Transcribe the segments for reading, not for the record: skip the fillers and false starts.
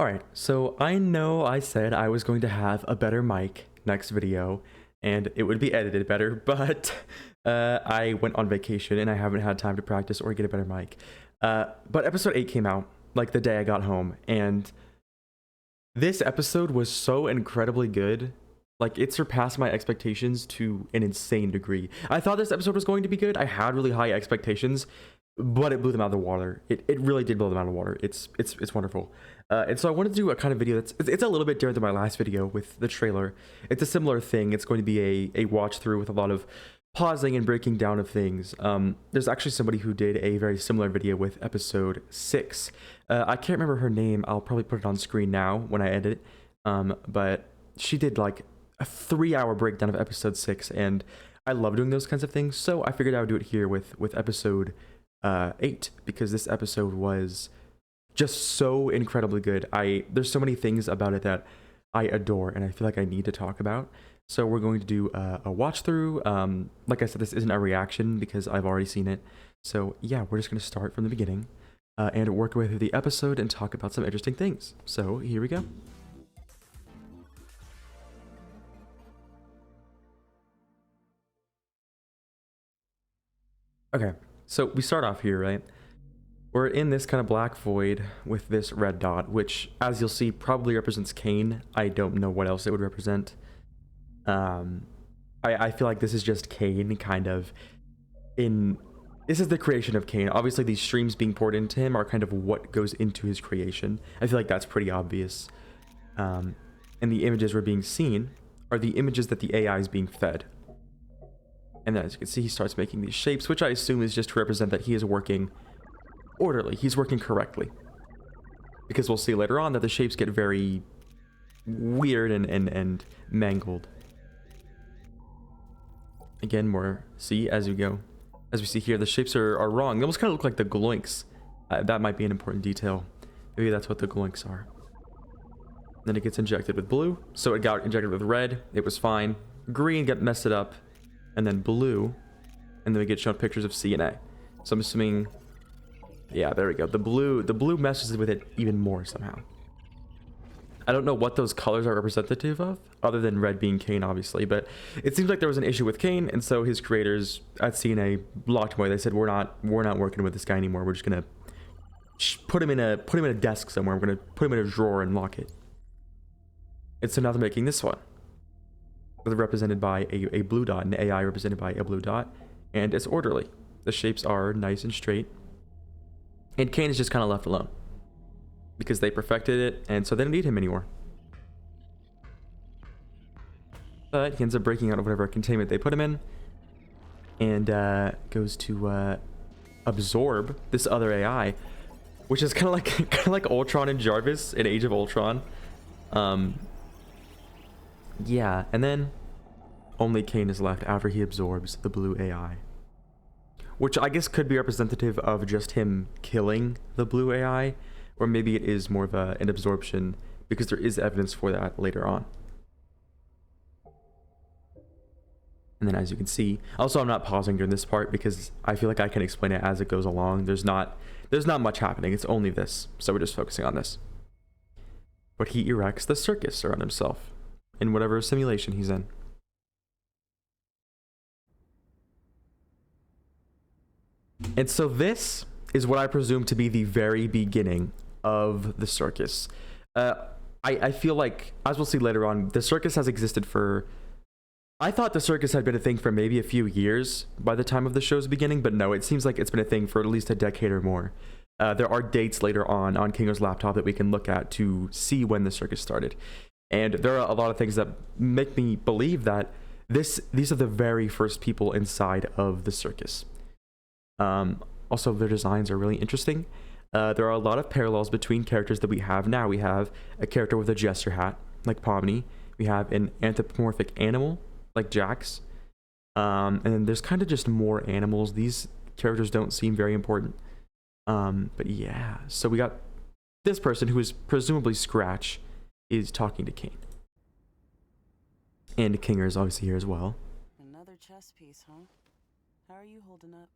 Alright, so I know I said I was going to have a better mic next video, and it would be edited better, but I went on vacation and I haven't had time to practice or get a better mic. But episode 8 came out, like the day I got home, and this episode was so incredibly good. Like, it surpassed my expectations to an insane degree. I thought this episode was going to be good. I had really high expectations, but it blew them out of the water. It really did blow them out of the water. It's wonderful. And so I wanted to do a kind of video it's a little bit different than my last video with the trailer. It's a similar thing. It's going to be a watch through with a lot of pausing and breaking down of things. There's actually somebody who did a very similar video with episode 6. I can't remember her name. I'll probably put it on screen now when I edit it. But she did like a 3-hour breakdown of episode 6, and I love doing those kinds of things. So I figured I would do it here with episode 8, because this episode was just so incredibly good. There's so many things about it that I adore and I feel like I need to talk about. So we're going to do a watch through. Like I said, this isn't a reaction because I've already seen it. So yeah, we're just going to start from the beginning and work our way through the episode and talk about some interesting things. So here we go. Okay, so we start off here, right? We're in this kind of black void with this red dot, which, as you'll see, probably represents Cain. I don't know what else it would represent. I feel like this is just Cain kind of this is the creation of Cain. Obviously, these streams being poured into him are kind of what goes into his creation. I feel like that's pretty obvious. And the images we're being seen are the images that the AI is being fed. And then, as you can see, he starts making these shapes, which I assume is just to represent that he is working orderly. He's working correctly. Because we'll see later on that the shapes get very weird and mangled. Again, more see as we go. As we see here, the shapes are wrong. They almost kind of look like the gloinks. That might be an important detail. Maybe that's what the gloinks are. Then it gets injected with blue. So it got injected with red. It was fine. Green got messed it up. And then blue, and then we get shown pictures of C and A. So I'm assuming, yeah, there we go. The blue messes with it even more somehow. I don't know what those colors are representative of, other than red being Cain, obviously. But it seems like there was an issue with Cain, and so his creators at CNA blocked him away. They said, we're not working with this guy anymore. We're just gonna put him in a desk somewhere. We're gonna put him in a drawer and lock it. And so now they're making this one. Represented by a blue dot, an AI represented by a blue dot, and it's orderly. The shapes are nice and straight, and Cain is just kind of left alone because they perfected it, and so they don't need him anymore. But he ends up breaking out of whatever containment they put him in, and goes to absorb this other AI, which is kind of like Ultron and Jarvis in Age of Ultron. Yeah, and then only Cain is left after he absorbs the blue AI. Which I guess could be representative of just him killing the blue AI, or maybe it is more of an absorption, because there is evidence for that later on. And then as you can see, also I'm not pausing during this part because I feel like I can explain it as it goes along. There's not much happening, it's only this, so we're just focusing on this. But he erects the circus around himself in whatever simulation he's in. And so this is what I presume to be the very beginning of the circus. I feel like, as we'll see later on, the circus has existed for... I thought the circus had been a thing for maybe a few years by the time of the show's beginning, but no, it seems like it's been a thing for at least a decade or more. There are dates later on Kingo's laptop that we can look at to see when the circus started. And there are a lot of things that make me believe that these are the very first people inside of the circus. Also, their designs are really interesting. There are a lot of parallels between characters that we have now. We have a character with a jester hat, like Pomni. We have an anthropomorphic animal, like Jax. And then there's kind of just more animals. These characters don't seem very important. But yeah, so we got this person who is presumably Scratch, is talking to Cain. And Kinger is obviously here as well. Another chess piece, huh? How are you holding up?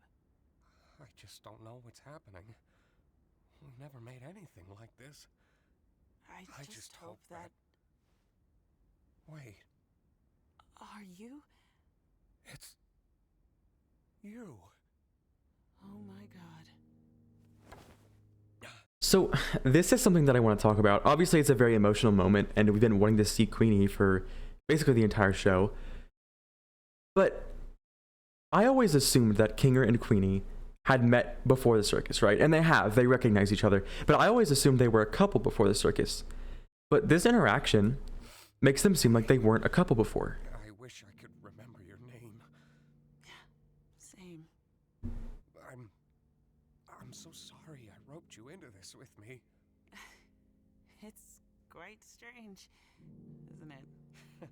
I just don't know what's happening. We've never made anything like this. I I just hope that... Wait, Are you? it's you. Oh my god. So this is something that I want to talk about. Obviously, it's a very emotional moment, and we've been wanting to see Queenie for basically the entire show. But I always assumed that Kinger and Queenie had met before the circus, right? And they have. They recognize each other. But I always assumed they were a couple before the circus. But this interaction makes them seem like they weren't a couple before. I wish I could remember your name. Same. I'm so sorry I roped you into this with me. It's quite strange, isn't it?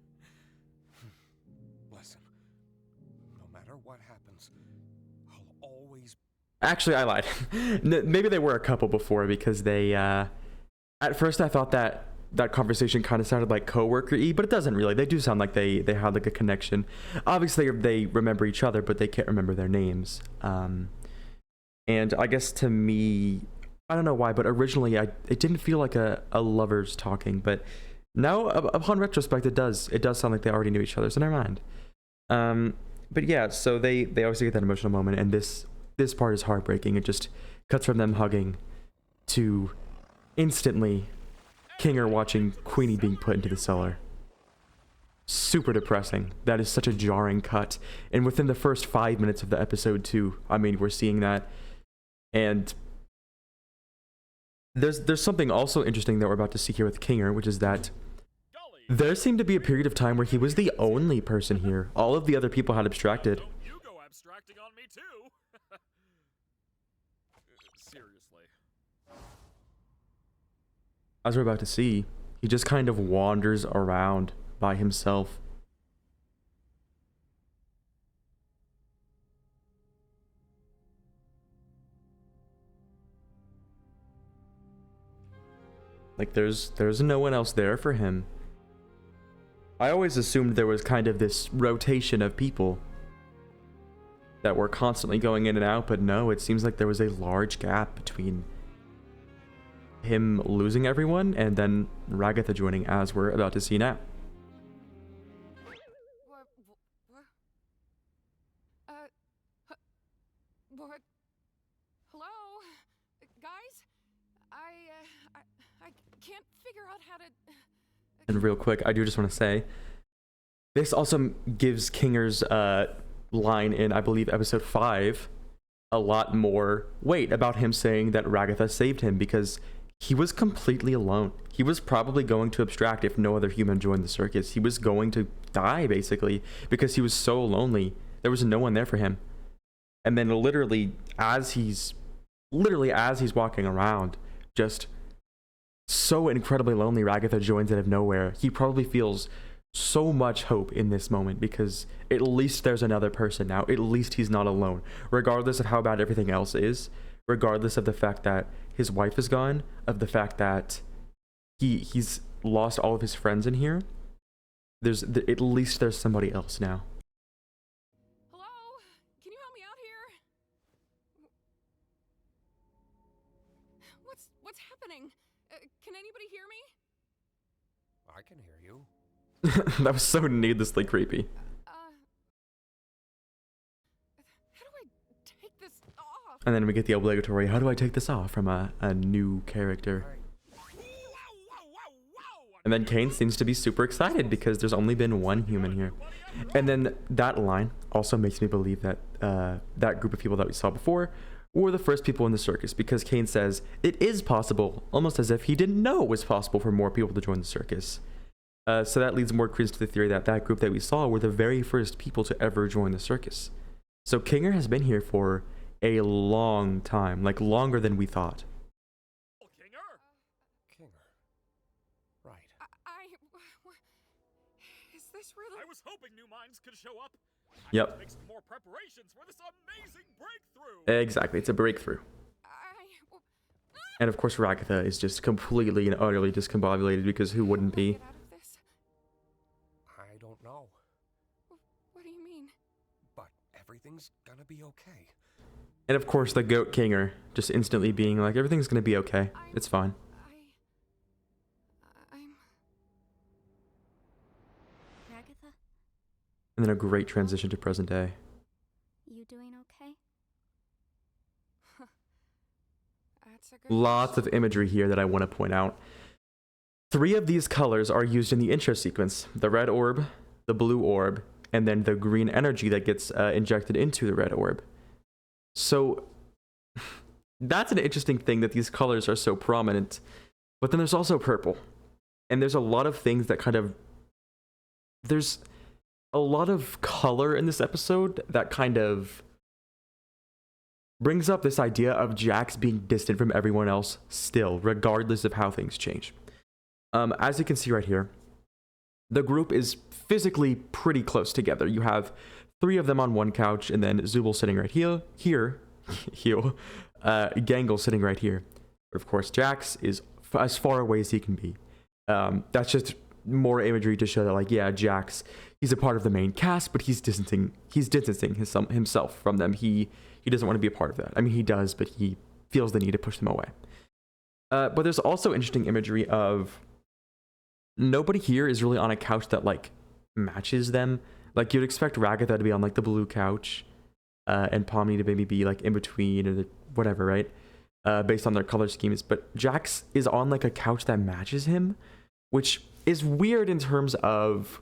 Listen, no matter what happens, I'll always... Actually, I lied. Maybe they were a couple before because they... At first, I thought that conversation kind of sounded like coworker-y, but it doesn't really. They do sound like they had like a connection. Obviously, they remember each other, but they can't remember their names. And I guess to me, I don't know why, but originally it didn't feel like a lovers talking, but now upon retrospect, it does sound like they already knew each other, so never mind. But yeah, so they obviously get that emotional moment, and this part is heartbreaking. It just cuts from them hugging to instantly Kinger watching Queenie being put into the cellar. Super depressing. That is such a jarring cut. And within the first 5 minutes of the episode too, I mean, we're seeing that. And there's something also interesting that we're about to see here with Kinger, which is that there seemed to be a period of time where he was the only person here. All of the other people had abstracted. Don't you go abstracting on me too. Seriously. As we're about to see, he just kind of wanders around by himself. Like there's no one else there for him. I always assumed there was kind of this rotation of people that were constantly going in and out, but no, it seems like there was a large gap between him losing everyone and then Ragatha joining, as we're about to see now. What? Hello? Guys? I can't figure out how to... And real quick, I do just want to say, this also gives Kinger's line in, I believe, episode 5, a lot more weight about him saying that Ragatha saved him, because he was completely alone. He was probably going to abstract if no other human joined the circus. He was going to die, basically, because he was so lonely. There was no one there for him. And then literally as he's walking around, just so incredibly lonely, Ragatha joins out of nowhere. He probably feels so much hope in this moment because at least there's another person now. At least he's not alone. Regardless of how bad everything else is, regardless of the fact that his wife is gone, of the fact that he's lost all of his friends in here, at least there's somebody else now. Hello? Can you help me out here? What's happening? Can anybody hear me? I can hear you. That was so needlessly creepy. How do I take this off? And then we get the obligatory, how do I take this off, from a new character. And then Kane seems to be super excited because there's only been one human here. And then that line also makes me believe that that group of people that we saw before were the first people in the circus, because Kane says it is possible, almost as if he didn't know it was possible for more people to join the circus. So that leads more credence to the theory that that group that we saw were the very first people to ever join the circus. So Kinger has been here for a long time, like longer than we thought. Kinger. Right. Is this really... I was hoping new minds could show up. Yep. I have to make some more preparations for this amazing breakthrough. Exactly, it's a breakthrough. And of course Ragatha is just completely and utterly discombobulated, because who wouldn't be? Get out of this. I don't know, What do you mean? but everything's gonna be okay. And of course the goat Kinger just instantly being like, everything's gonna be okay. It's fine. Agatha? And then a great transition to present day. You doing okay? That's a good Lots of imagery here that I want to point out. 3 of these colors are used in the intro sequence. The red orb, the blue orb, and then the green energy that gets injected into the red orb. So that's an interesting thing that these colors are so prominent. But then there's also purple. And there's a lot of things that kind of... There's a lot of color in this episode that kind of brings up this idea of Jax being distant from everyone else still, regardless of how things change. As you can see right here, the group is physically pretty close together. You have 3 of them on one couch, and then Zubul sitting right here, Gangle sitting right here. But of course, Jax is as far away as he can be. That's just more imagery to show that, like, yeah, Jax, he's a part of the main cast, but he's distancing himself from them. He doesn't want to be a part of that. I mean, he does, but he feels the need to push them away. But there's also interesting imagery of nobody here is really on a couch that, like, matches them. Like, you'd expect Ragatha to be on, like, the blue couch, and Pomni to maybe be, like, in between or whatever, right? Based on their color schemes. But Jax is on, like, a couch that matches him, which is weird in terms of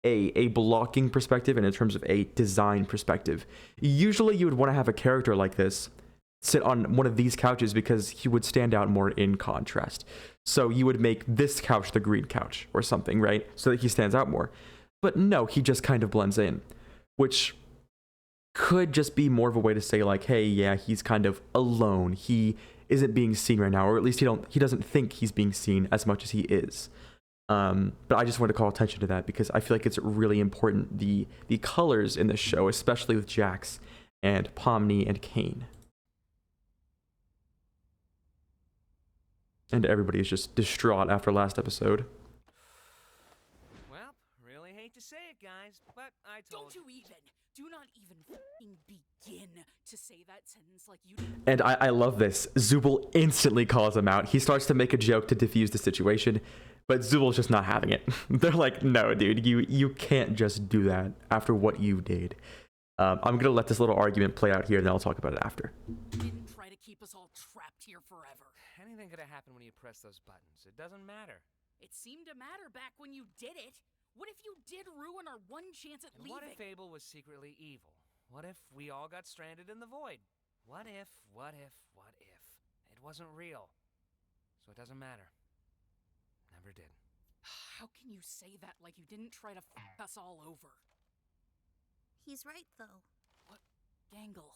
a blocking perspective and in terms of a design perspective. Usually you would want to have a character like this sit on one of these couches because he would stand out more in contrast. So you would make this couch the green couch or something, right? So that he stands out more. But no, he just kind of blends in, which could just be more of a way to say, like, hey, yeah, he's kind of alone. He isn't being seen right now, or at least he doesn't think he's being seen as much as he is. But I just want to call attention to that because I feel like it's really important, the colors in this show, especially with Jax and Pomni and Kane. And everybody is just distraught after last episode. Well, really hate to say it, guys, but I told Don't you even. Do not even f***ing begin to say that sentence like you did. And I love this. Zubul instantly calls him out. He starts to make a joke to diffuse the situation, but Zubul's just not having it. They're like, no, dude, you can't just do that after what you did. I'm going to let this little argument play out here, and then I'll talk about it after. Didn't try to keep us all trapped here forever. anything could have happened when you press those buttons. It doesn't matter. It seemed to matter back when you did it. What if you did ruin our one chance at And leaving? what if Abel was secretly evil? What if we all got stranded in the void? What if it wasn't real? So it doesn't matter. Never did. How can you say that like you didn't try to f us all over? He's right, though. What? Gangle.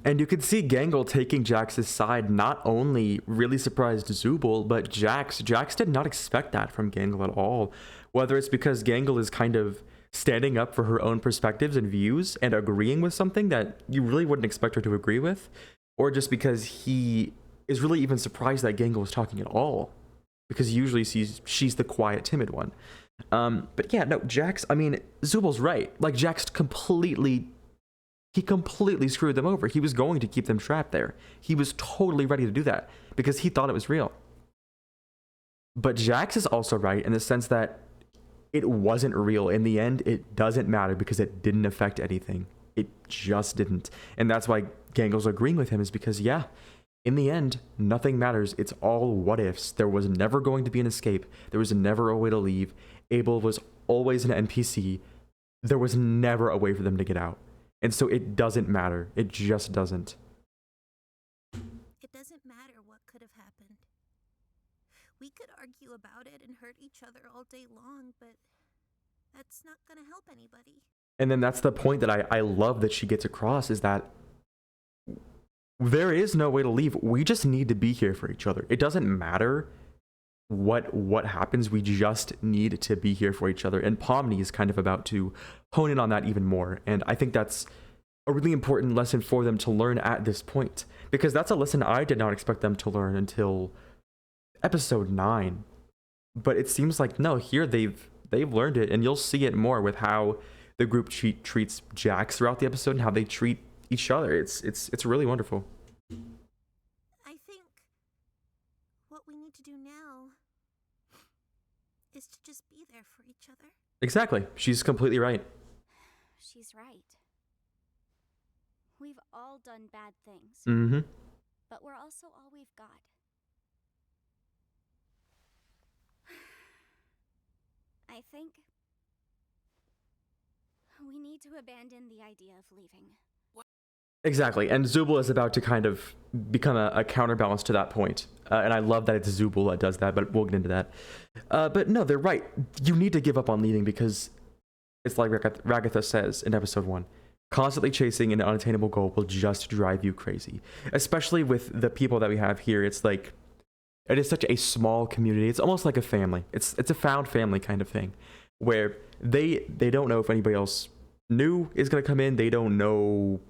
And you could see Gangle taking Jax's side not only really surprised Zubul, but Jax. Jax did not expect that from Gangle at all. Whether it's because Gangle is kind of standing up for her own perspectives and views and agreeing with something that you really wouldn't expect her to agree with, or just because he is really even surprised that Gangle was talking at all. Because usually she's the quiet, timid one. But yeah, no, Jax, I mean, Zubul's right. Like, Jax completely screwed them over. He was going to keep them trapped there. He was totally ready to do that because he thought it was real. But Jax is also right in the sense that it wasn't real. In the end, it doesn't matter because it didn't affect anything. It just didn't. And that's why Gangle's agreeing with him, is because, yeah, in the end, nothing matters. It's all what ifs. There was never going to be an escape. There was never a way to leave. Abel was always an NPC. There was never a way for them to get out. And so it doesn't matter. It just doesn't. It doesn't matter what could have happened. We could argue about it and hurt each other all day long, but that's not gonna help anybody. And then that's the point that I love that she gets across, is that there is no way to leave. We just need to be here for each other. It doesn't matter what happens. We just need to be here for each other. And Pomni is kind of about to hone in on that even more. And I think that's a really important lesson for them to learn at this point, because that's a lesson I did not expect them to learn until episode 9. But it seems like, no, here they've learned it, and you'll see it more with how the group treats Jax throughout the episode and how they treat each other. It's really wonderful. I think what we need to do now is to just be there for each other. Exactly. She's completely right. She's right. We've all done bad things, Mm-hmm. but we're also all we've got. I think we need to abandon the idea of leaving. Exactly. And Zubul is about to kind of become a counterbalance to that point. And I love that it's Zubul that does that, but we'll get into that. But no, they're right. You need to give up on leaving because it's like Ragatha says in episode 1. Constantly chasing an unattainable goal will just drive you crazy. Especially with the people that we have here. It's like, it is such a small community. It's almost like a family. It's a found family kind of thing. Where they don't know if anybody else new is going to come in. They don't know.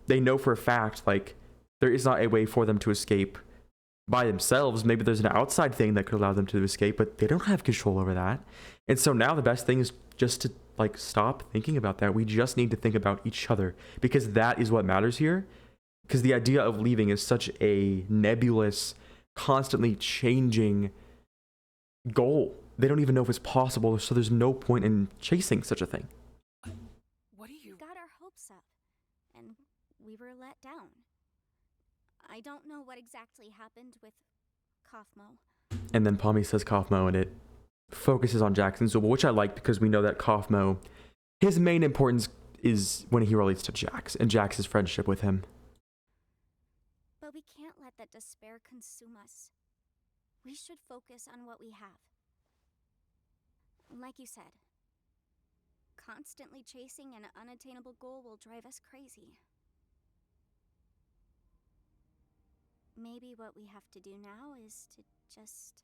They know for a fact, like, there is not a way for them to escape by themselves. Maybe there's an outside thing that could allow them to escape, but they don't have control over that. And so now the best thing is just to, like, stop thinking about that. We just need to think about each other because that is what matters here. Because the idea of leaving is such a nebulous, constantly changing goal. They don't even know if it's possible, so there's no point in chasing such a thing. What do you... We got our hopes up, and we were let down. I don't know what exactly happened with Kaufmo. And then Pommy says Kaufmo, and it focuses on Jackson Zubul, which I like because we know that Kaufmo, his main importance is when he relates to Jax and Jax's friendship with him. But we can't let that despair consume us. We should focus on what we have. Like you said, constantly chasing an unattainable goal will drive us crazy. Maybe what we have to do now is to just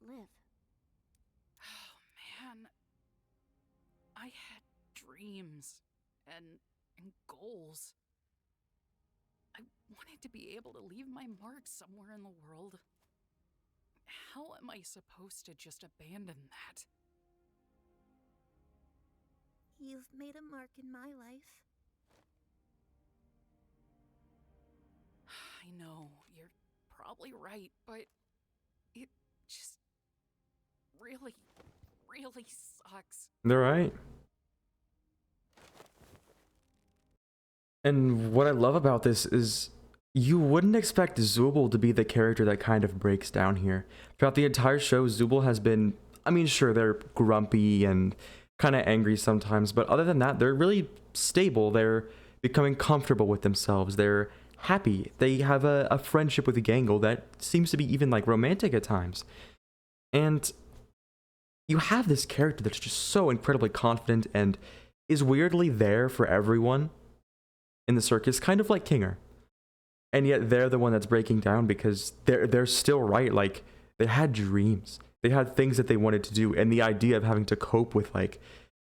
live. Oh, man. I had dreams and goals. I wanted to be able to leave my mark somewhere in the world. How am I supposed to just abandon that? You've made a mark in my life. I know, you're probably right, but it just really, really sucks. They're right. And what I love about this is you wouldn't expect Zubul to be the character that kind of breaks down here. Throughout the entire show, Zubul has been, I mean, sure, they're grumpy and kind of angry sometimes, but other than that, they're really stable. They're becoming comfortable with themselves. They're happy. They have a friendship with Gangle that seems to be even like romantic at times. And you have this character that's just so incredibly confident and is weirdly there for everyone in the circus, kind of like Kinger. And yet they're the one that's breaking down because they're still right. Like, they had dreams. They had things that they wanted to do. And the idea of having to cope with, like,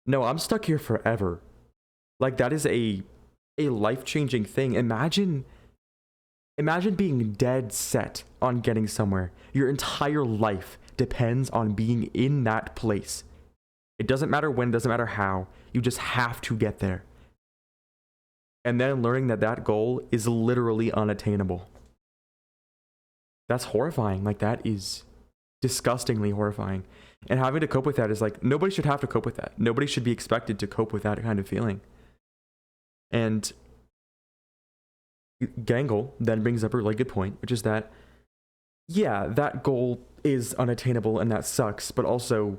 no, I'm stuck here forever. Like, that is a life-changing thing. Imagine being dead set on getting somewhere. Your entire life depends on being in that place. It doesn't matter when, doesn't matter how. You just have to get there. And then learning that that goal is literally unattainable. That's horrifying. Like, that is disgustingly horrifying. And having to cope with that is like, nobody should have to cope with that. Nobody should be expected to cope with that kind of feeling. And Gangle then brings up a really good point, which is that, yeah, that goal is unattainable and that sucks, but also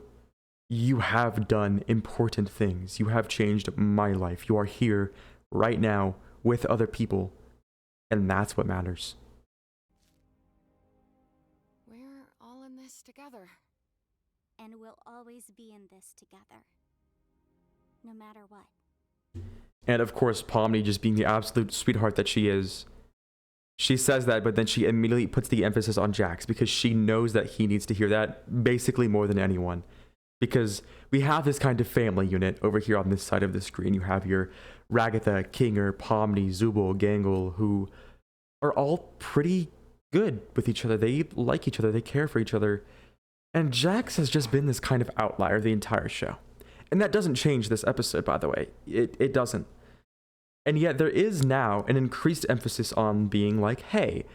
you have done important things. You have changed my life. You are here right now with other people, and that's what matters. We're all in this together. And we'll always be in this together. No matter what. And of course, Pomni, just being the absolute sweetheart that she is, she says that, but then she immediately puts the emphasis on Jax because she knows that he needs to hear that basically more than anyone. Because we have this kind of family unit over here on this side of the screen. You have your Ragatha, Kinger, Pomni, Zubul, Gangle, who are all pretty good with each other. They like each other. They care for each other. And Jax has just been this kind of outlier the entire show. And that doesn't change this episode, by the way. It doesn't. And yet there is now an increased emphasis on being like, hey,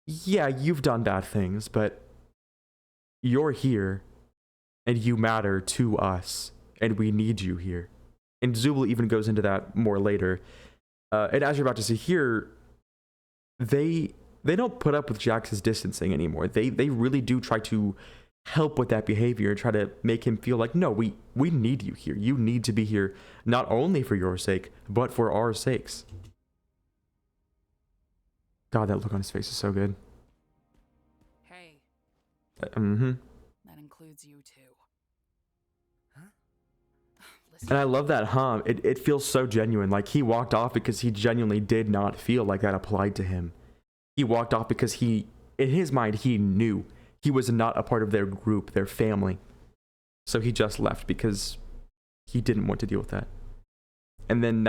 yeah, you've done bad things, but you're here and you matter to us, and we need you here. And Zubul even goes into that more later. And as you're about to see here, they don't put up with Jax's distancing anymore. They really do try to help with that behavior and try to make him feel like, no, we need you here. You need to be here, not only for your sake, but for our sakes. God, that look on his face is so good. Hey, Mm-hmm. that includes you too. And I love that, huh? It feels so genuine. Like, he walked off because he genuinely did not feel like that applied to him. He walked off because he, in his mind, he knew he was not a part of their group, their family. So he just left because he didn't want to deal with that. And then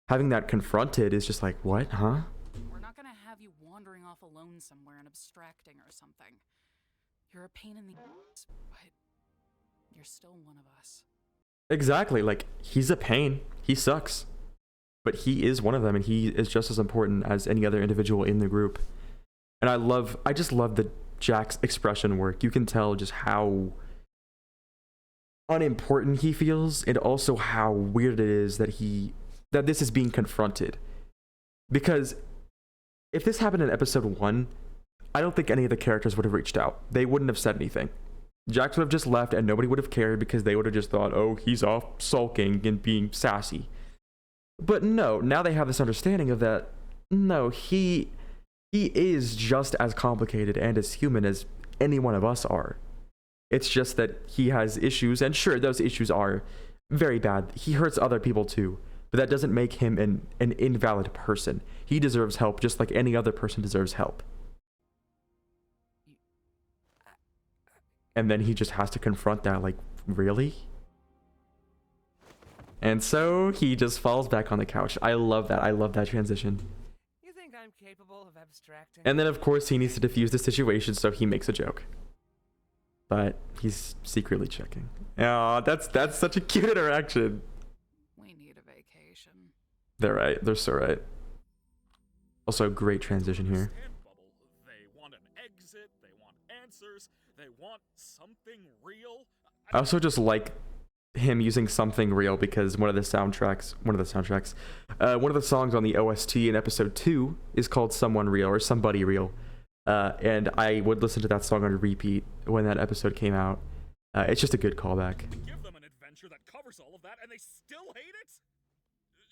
having that confronted is just like, what, huh? We're not gonna have you wandering off alone somewhere and abstracting or something. You're a pain in the ass, but you're still one of us. Exactly. Like, he's a pain. He sucks. But he is one of them, and he is just as important as any other individual in the group. And I just love the Jack's expression work. You can tell just how unimportant he feels, and also how weird it is that this is being confronted. Because if this happened in episode 1, I don't think any of the characters would have reached out. They wouldn't have said anything. Jax would have just left and nobody would have cared because they would have just thought, oh, he's off sulking and being sassy. But no, now they have this understanding of that, no, he is just as complicated and as human as any one of us are. It's just that he has issues, and sure, those issues are very bad. He hurts other people too, but that doesn't make him an invalid person. He deserves help just like any other person deserves help. And then he just has to confront that, like, really? And so he just falls back on the couch. I love that. I love that transition. You think I'm capable of abstracting? And then, of course, he needs to defuse the situation, so he makes a joke. But he's secretly checking. Oh, that's such a cute interaction. We need a vacation. They're right. They're so right. Also, great transition here. Bubble. They want an exit. They want answers. They want something real. I also just like him using something real because one of the songs on the OST in episode 2 is called Someone Real or Somebody Real. And I would listen to that song on repeat when that episode came out. It's just a good callback. Give them an adventure that covers all of that and they still hate it?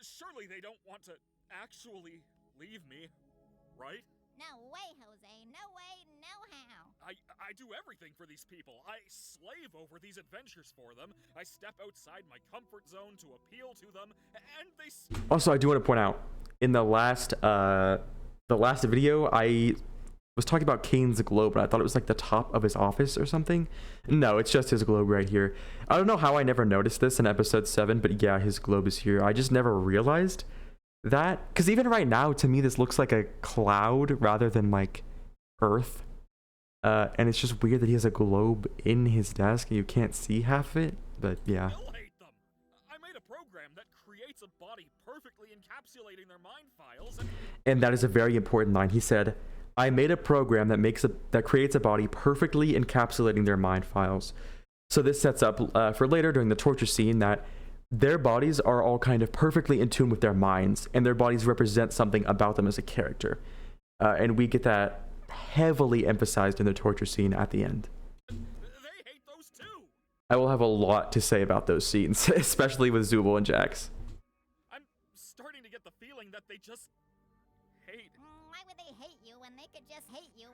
Surely they don't want to actually leave me, right? No way, Jose. No way, no how. I do everything for these people. I slave over these adventures for them. I step outside my comfort zone to appeal to them, and they... Also, I do want to point out, in the last video, I was talking about Kane's globe, and I thought it was like the top of his office or something. No, it's just his globe right here. I don't know how I never noticed this in episode 7, but yeah, his globe is here. I just never realized that, because even right now, to me, this looks like a cloud rather than like Earth. And it's just weird that he has a globe in his desk and you can't see half of it, but yeah. Still hate them. I made a program that creates a body perfectly encapsulating their mind files, And that is a very important line. He said, I made a program that creates a body perfectly encapsulating their mind files. So this sets up for later during the torture scene that their bodies are all kind of perfectly in tune with their minds, and their bodies represent something about them as a character. And we get that heavily emphasized in the torture scene at the end. they hate those too. I will have a lot to say about those scenes, especially with Zubul and Jax. I'm starting to get the feeling that they just hate. Why would they hate you when they could just hate you?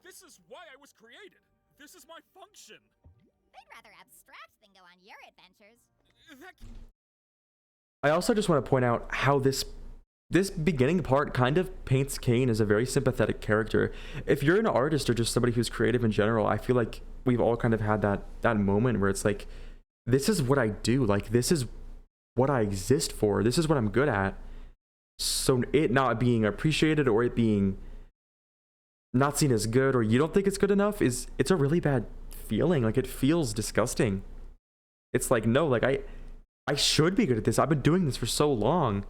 This is why I was created. This is my function. They'd rather abstract than go on your adventures. That... I also just want to point out how this beginning part kind of paints Kane as a very sympathetic character. If you're an artist or just somebody who's creative in general, I feel like we've all kind of had that moment where it's like, this is what I do. Like, this is what I exist for. This is what I'm good at. So it not being appreciated or it being not seen as good or you don't think it's good enough it's a really bad feeling. Like, it feels disgusting. It's like, no, like I should be good at this. I've been doing this for so long.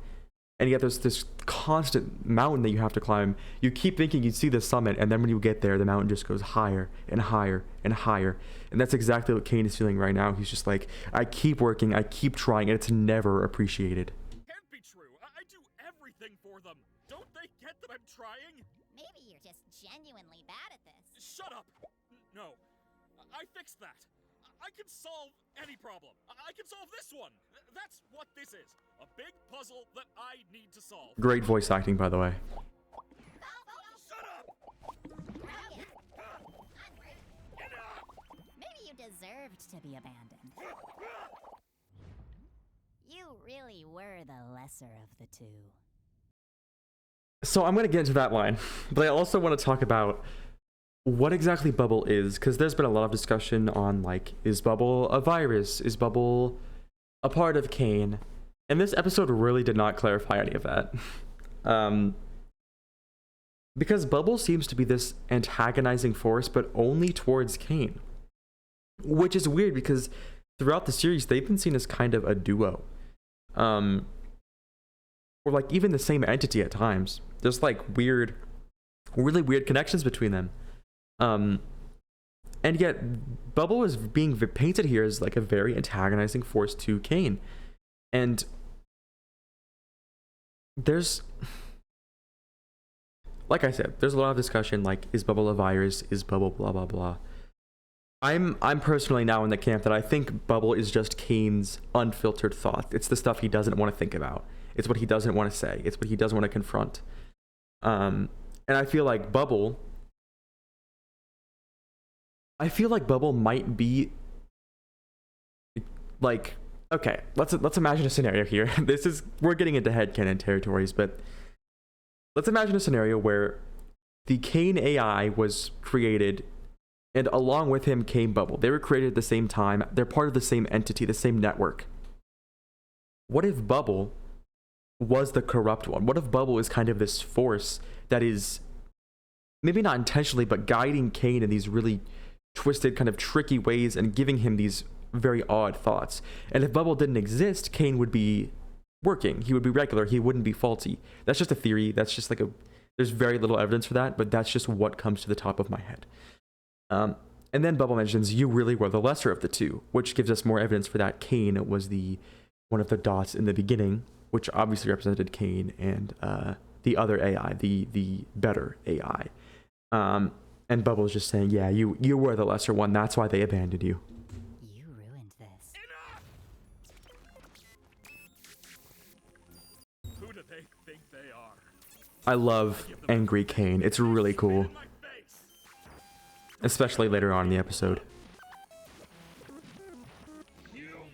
and yet there's this constant mountain that you have to climb. You keep thinking you'd see the summit, and then when you get there, the mountain just goes higher and higher and higher. And that's exactly what Kane is feeling right now. He's just like, I keep working, I keep trying, and it's never appreciated. Can't be true. I do everything for them. Don't they get that I'm trying? Maybe you're just genuinely bad at this. Shut up. No. I fixed that. I can solve any problem. I can solve this one. That's what this is. A big puzzle that I need to solve. Great voice acting, by the way. Shut up! Maybe you deserved to be abandoned. You really were the lesser of the two. So I'm going to get into that line, but I also want to talk about what exactly Bubble is, because there's been a lot of discussion on, like, is Bubble a virus? Is Bubble a part of Kane? And this episode really did not clarify any of that. Because Bubble seems to be this antagonizing force, but only towards Kane. Which is weird, because throughout the series, they've been seen as kind of a duo. Or, like, even the same entity at times. There's, like, really weird connections between them. And yet Bubble is being painted here as like a very antagonizing force to Kane. And there's, like I said, there's a lot of discussion, like, is Bubble a virus? Is Bubble blah, blah, blah. I'm personally now in the camp that I think Bubble is just Kane's unfiltered thought. It's the stuff he doesn't want to think about. It's what he doesn't want to say. It's what he doesn't want to confront. And I feel like Bubble might be like, okay, let's imagine a scenario here. We're getting into headcanon territories, but let's imagine a scenario where the Kane AI was created, and along with him came Bubble. They were created at the same time. They're part of the same entity, the same network. What if Bubble was the corrupt one? What if Bubble is kind of this force that is maybe not intentionally, but guiding Kane in these really twisted, kind of tricky ways and giving him these very odd thoughts? And if Bubble didn't exist, Kane would be working. He would be regular. He wouldn't be faulty. That's just a theory. That's just like there's very little evidence for that, but that's just what comes to the top of my head. And then Bubble mentions, you really were the lesser of the two, which gives us more evidence for that. Kane was one of the dots in the beginning, which obviously represented Kane and the other AI, the better AI. And Bubble's just saying, yeah, you were the lesser one. That's why they abandoned you. You ruined this. Enough! Who do they think they are? I love angry Kane. It's really cool. Especially later on in the episode. Humans.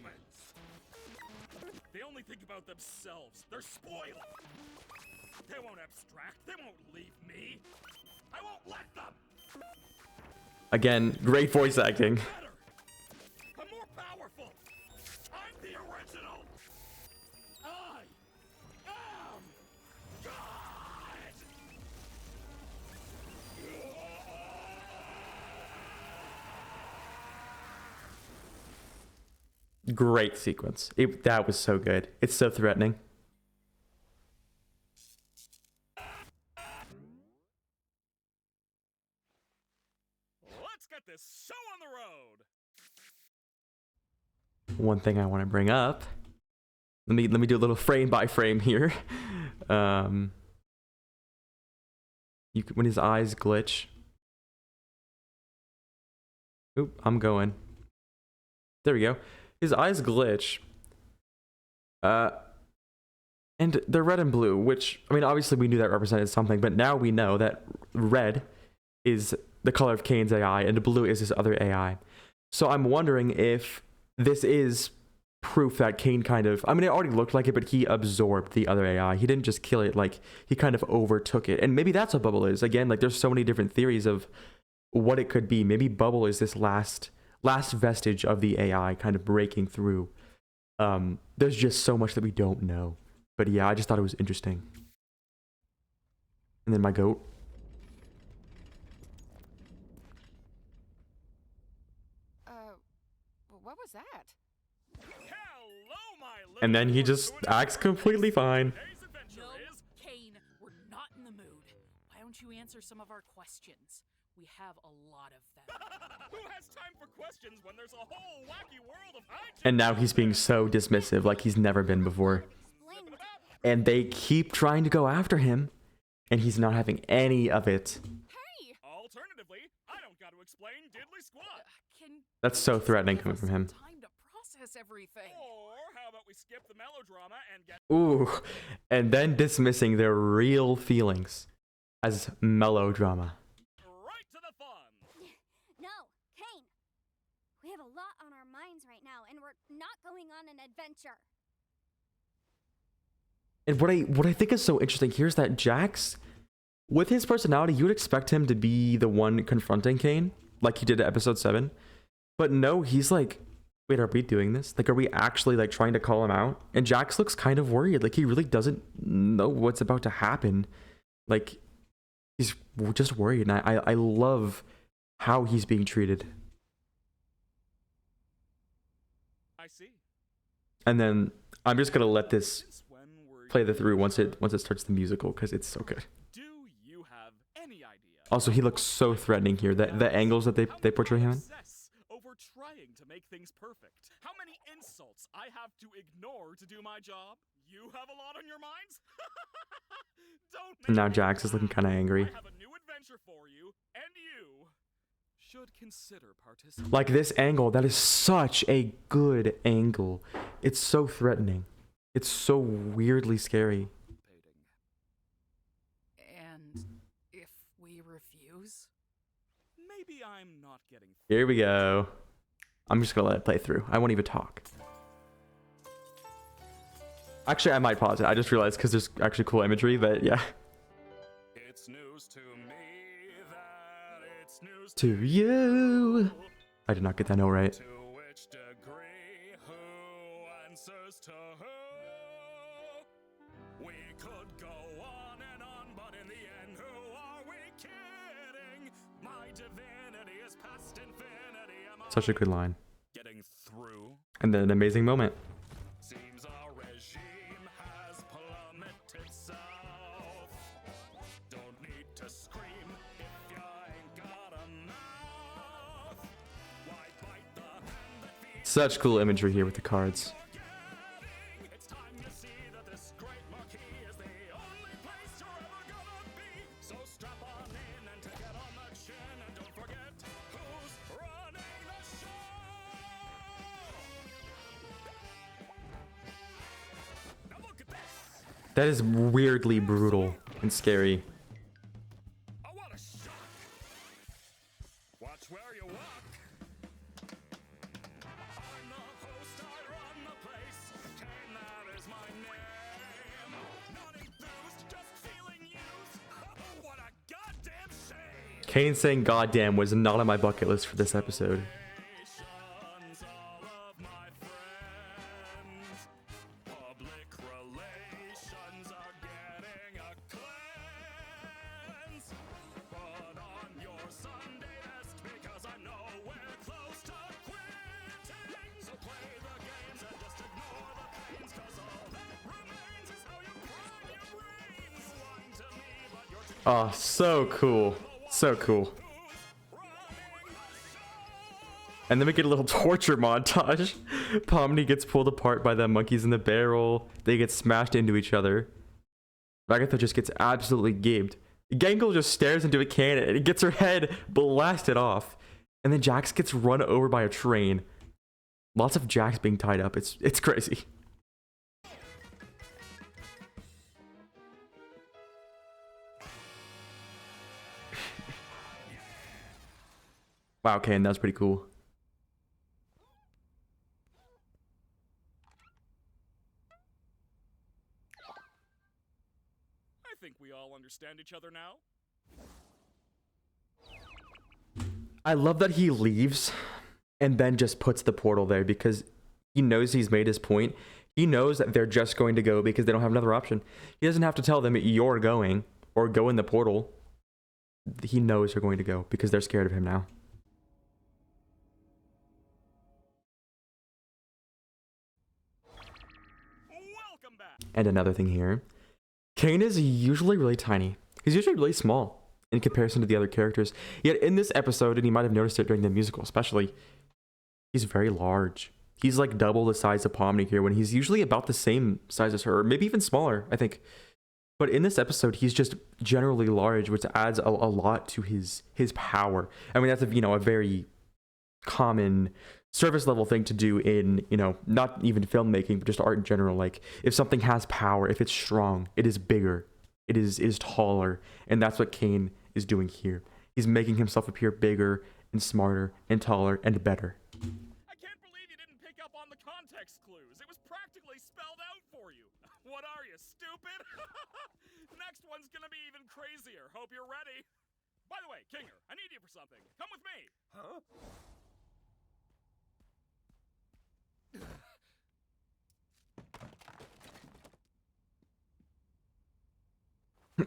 They only think about themselves. They're spoiled. They won't abstract. They won't leave me. I won't let them. Again, great voice acting. Better. I'm more powerful. I'm the original. I am God. Great sequence. That was so good. It's so threatening. Let's get this show on the road. One thing I want to bring up. Let me do a little frame by frame here. When his eyes glitch. Oop, I'm going. There we go. His eyes glitch. And they're red and blue, which, I mean, obviously we knew that represented something, but now we know that red is the color of Kane's AI and blue is his other AI. So I'm wondering if this is proof that Kane kind of, I mean, it already looked like it, but he absorbed the other AI. He didn't just kill it, like, he kind of overtook it. And maybe that's what Bubble is. Again, like, there's so many different theories of what it could be. Maybe Bubble is this last vestige of the AI kind of breaking through. There's just so much that we don't know. But yeah, I just thought it was interesting. And then my goat. What was that? Hello, my little And then he just acts completely fine. Today's adventure don't you answer some of our questions? We have a lot of them. Who has time for questions when there's a whole wacky world of hijinks? And now he's being so dismissive, like he's never been before. And they keep trying to go after him, and he's not having any of it. Hey! Alternatively, I don't got to explain diddly squat. Can That's so you threatening give coming us from some him. time to process everything. Or how about we skip the melodrama and get Ooh, and then dismissing their real feelings as melodrama. right to the fun? No, Kane! We have a lot on our minds right now, and we're not going on an adventure. And what I think is so interesting here is that Jax, with his personality, you would expect him to be the one confronting Kane, like he did at episode 7. But no, he's like, wait, are we doing this? Like, are we actually like trying to call him out? And Jax looks kind of worried. Like, he really doesn't know what's about to happen. Like, he's just worried. And I love how he's being treated. I see. And then I'm just going to let this Since when were play you through once it born? starts the musical, because it's so good. Do you have any idea? Also, he looks so threatening here. The angles that they portray him in. Obsess over trying to make things perfect. How many insults I have to ignore to do my job? You have a lot on your minds? Don't And now make me Jax is looking laugh. kind of angry. I have a new adventure for you, and you should consider participating. Like this angle, that is such a good angle. It's so threatening. It's so weirdly scary. And if we refuse? Maybe I'm not getting Here we go. I'm just gonna let it play through. I won't even talk. Actually, I might pause it. I just realized because there's actually cool imagery, but yeah. It's news to me that it's news To you. I did not get that note right. To which degree, who answers to who? We could go on and on, but in the end, who are we kidding? My divinity is past infinity. Am I Such a good line. getting through? And then an amazing moment. Seems our regime has plummeted south. Don't need to scream if you ain't got a mouth. Why bite the hand that feeds Such cool imagery here with the cards. getting? It's time you see that this great marquee is the only place you're ever gonna be. So strap on in and take it on the chin, and don't forget who's running the show. Now look at this. That is weirdly brutal and scary. Oh, what a shock! Watch where you walk. I'm the host, I run the place. Kane, that is my name. Not enthused, just feeling used. Oh, what a goddamn shame! Kane saying goddamn was not on my bucket list for this episode. Relations, all of my friends. Public relations are getting a cleanse. Put on your Sunday best because I know we're close to quitting. So play the games and just ignore the pains, 'cause all that remains is how you prime your brains. You lying to me, but you're too Oh, so cool. So cool. And then we get a little torture montage. Pomni gets pulled apart by the monkeys in the barrel. They get smashed into each other. Agatha just gets absolutely gibbed. Gangle just stares into a cannon and gets her head blasted off. And then Jax gets run over by a train. Lots of Jax being tied up. It's crazy. Wow, Kane, that's pretty cool. I think we all understand each other now. I love that he leaves and then just puts the portal there because he knows he's made his point. He knows that they're just going to go because they don't have another option. He doesn't have to tell them you're going or go in the portal. He knows they're going to go because they're scared of him now. Welcome back. And another thing here. Kane is usually really tiny. He's usually really small. in comparison to the other characters. Yet in this episode, and you might have noticed it during the musical especially, he's very large. He's like double the size of Pomni here when he's usually about the same size as her, or maybe even smaller, I think. But in this episode, he's just generally large, which adds a lot to his power. I mean, that's a very common surface level thing to do in, not even filmmaking, but just art in general. Like, if something has power, if it's strong, it is bigger, it is taller, and that's what Kane is doing here. He's making himself appear bigger and smarter and taller and better. I can't believe you didn't pick up on the context clues. It was practically spelled out for you. What are you, stupid? Next one's gonna be even crazier. Hope you're ready. By the way, Kinger, I need you for something. Come with me. Huh?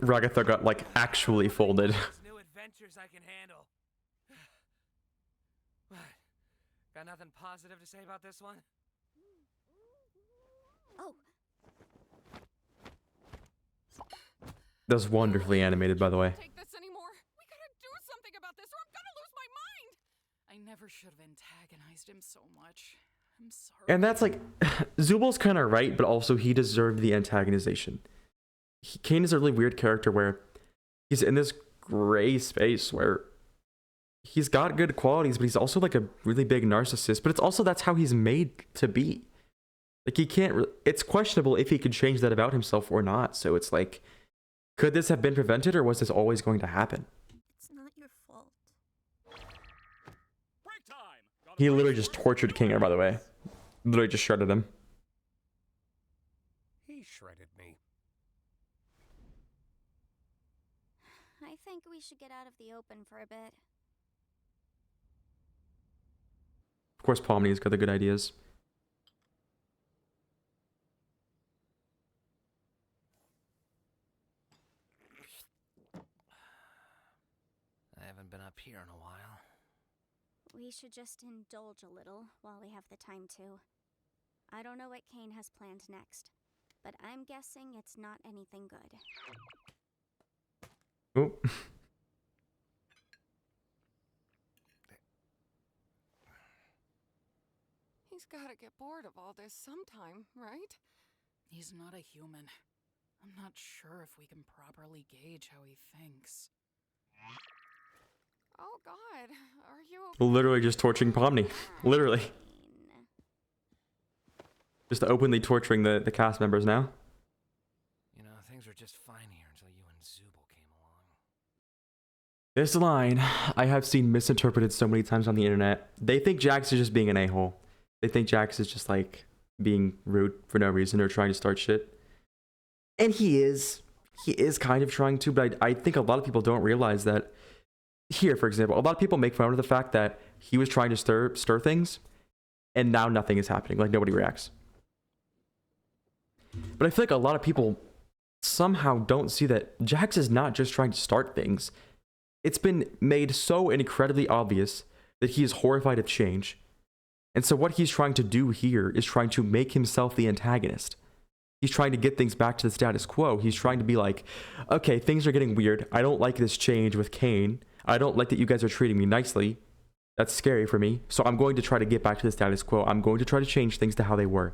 Ragatha got like actually folded. New adventures I can handle. What? Got nothing positive to say about this one? Oh, That's wonderfully animated, by the way. Take this anymore. We gotta do something about this, or I'm gonna lose my mind. I never should have antagonized him so much. I'm sorry. And that's like, Zubal's kind of right, but also he deserved the antagonization. Kane is a really weird character where he's in this gray space where he's got good qualities, but he's also like a really big narcissist. But it's also that's how he's made to be. Like he can't. It's questionable if he could change that about himself or not. So it's like, could this have been prevented, or was this always going to happen? It's not your fault. Break time. He literally just tortured Kinger, by the way. Literally just shredded him. He shredded me. I think we should get out of the open for a bit. Of course, Pomni's got the good ideas. I haven't been up here in a while. We should just indulge a little while we have the time to. I don't know what Kane has planned next, but I'm guessing it's not anything good. Oh. He's gotta get bored of all this sometime, right? He's not a human. I'm not sure if we can properly gauge how he thinks. Oh God, are you okay? Literally just torturing Pomni. Literally. Kane. Just openly torturing the cast members now. You know, things were just fine here until you and Zubal came along. This line, I have seen misinterpreted so many times on the internet. They think Jax is just being an a-hole. They think Jax is just like being rude for no reason or trying to start shit. And he is. He is kind of trying to, but I think a lot of people don't realize that. Here, for example, a lot of people make fun of the fact that he was trying to stir things, and now nothing is happening. Like, nobody reacts. But I feel like a lot of people somehow don't see that Jax is not just trying to start things. It's been made so incredibly obvious that he is horrified of change. And so what he's trying to do here is trying to make himself the antagonist. He's trying to get things back to the status quo. He's trying to be like, okay, things are getting weird. I don't like this change with Kane. I don't like that you guys are treating me nicely. That's scary for me. So I'm going to try to get back to the status quo. I'm going to try to change things to how they were.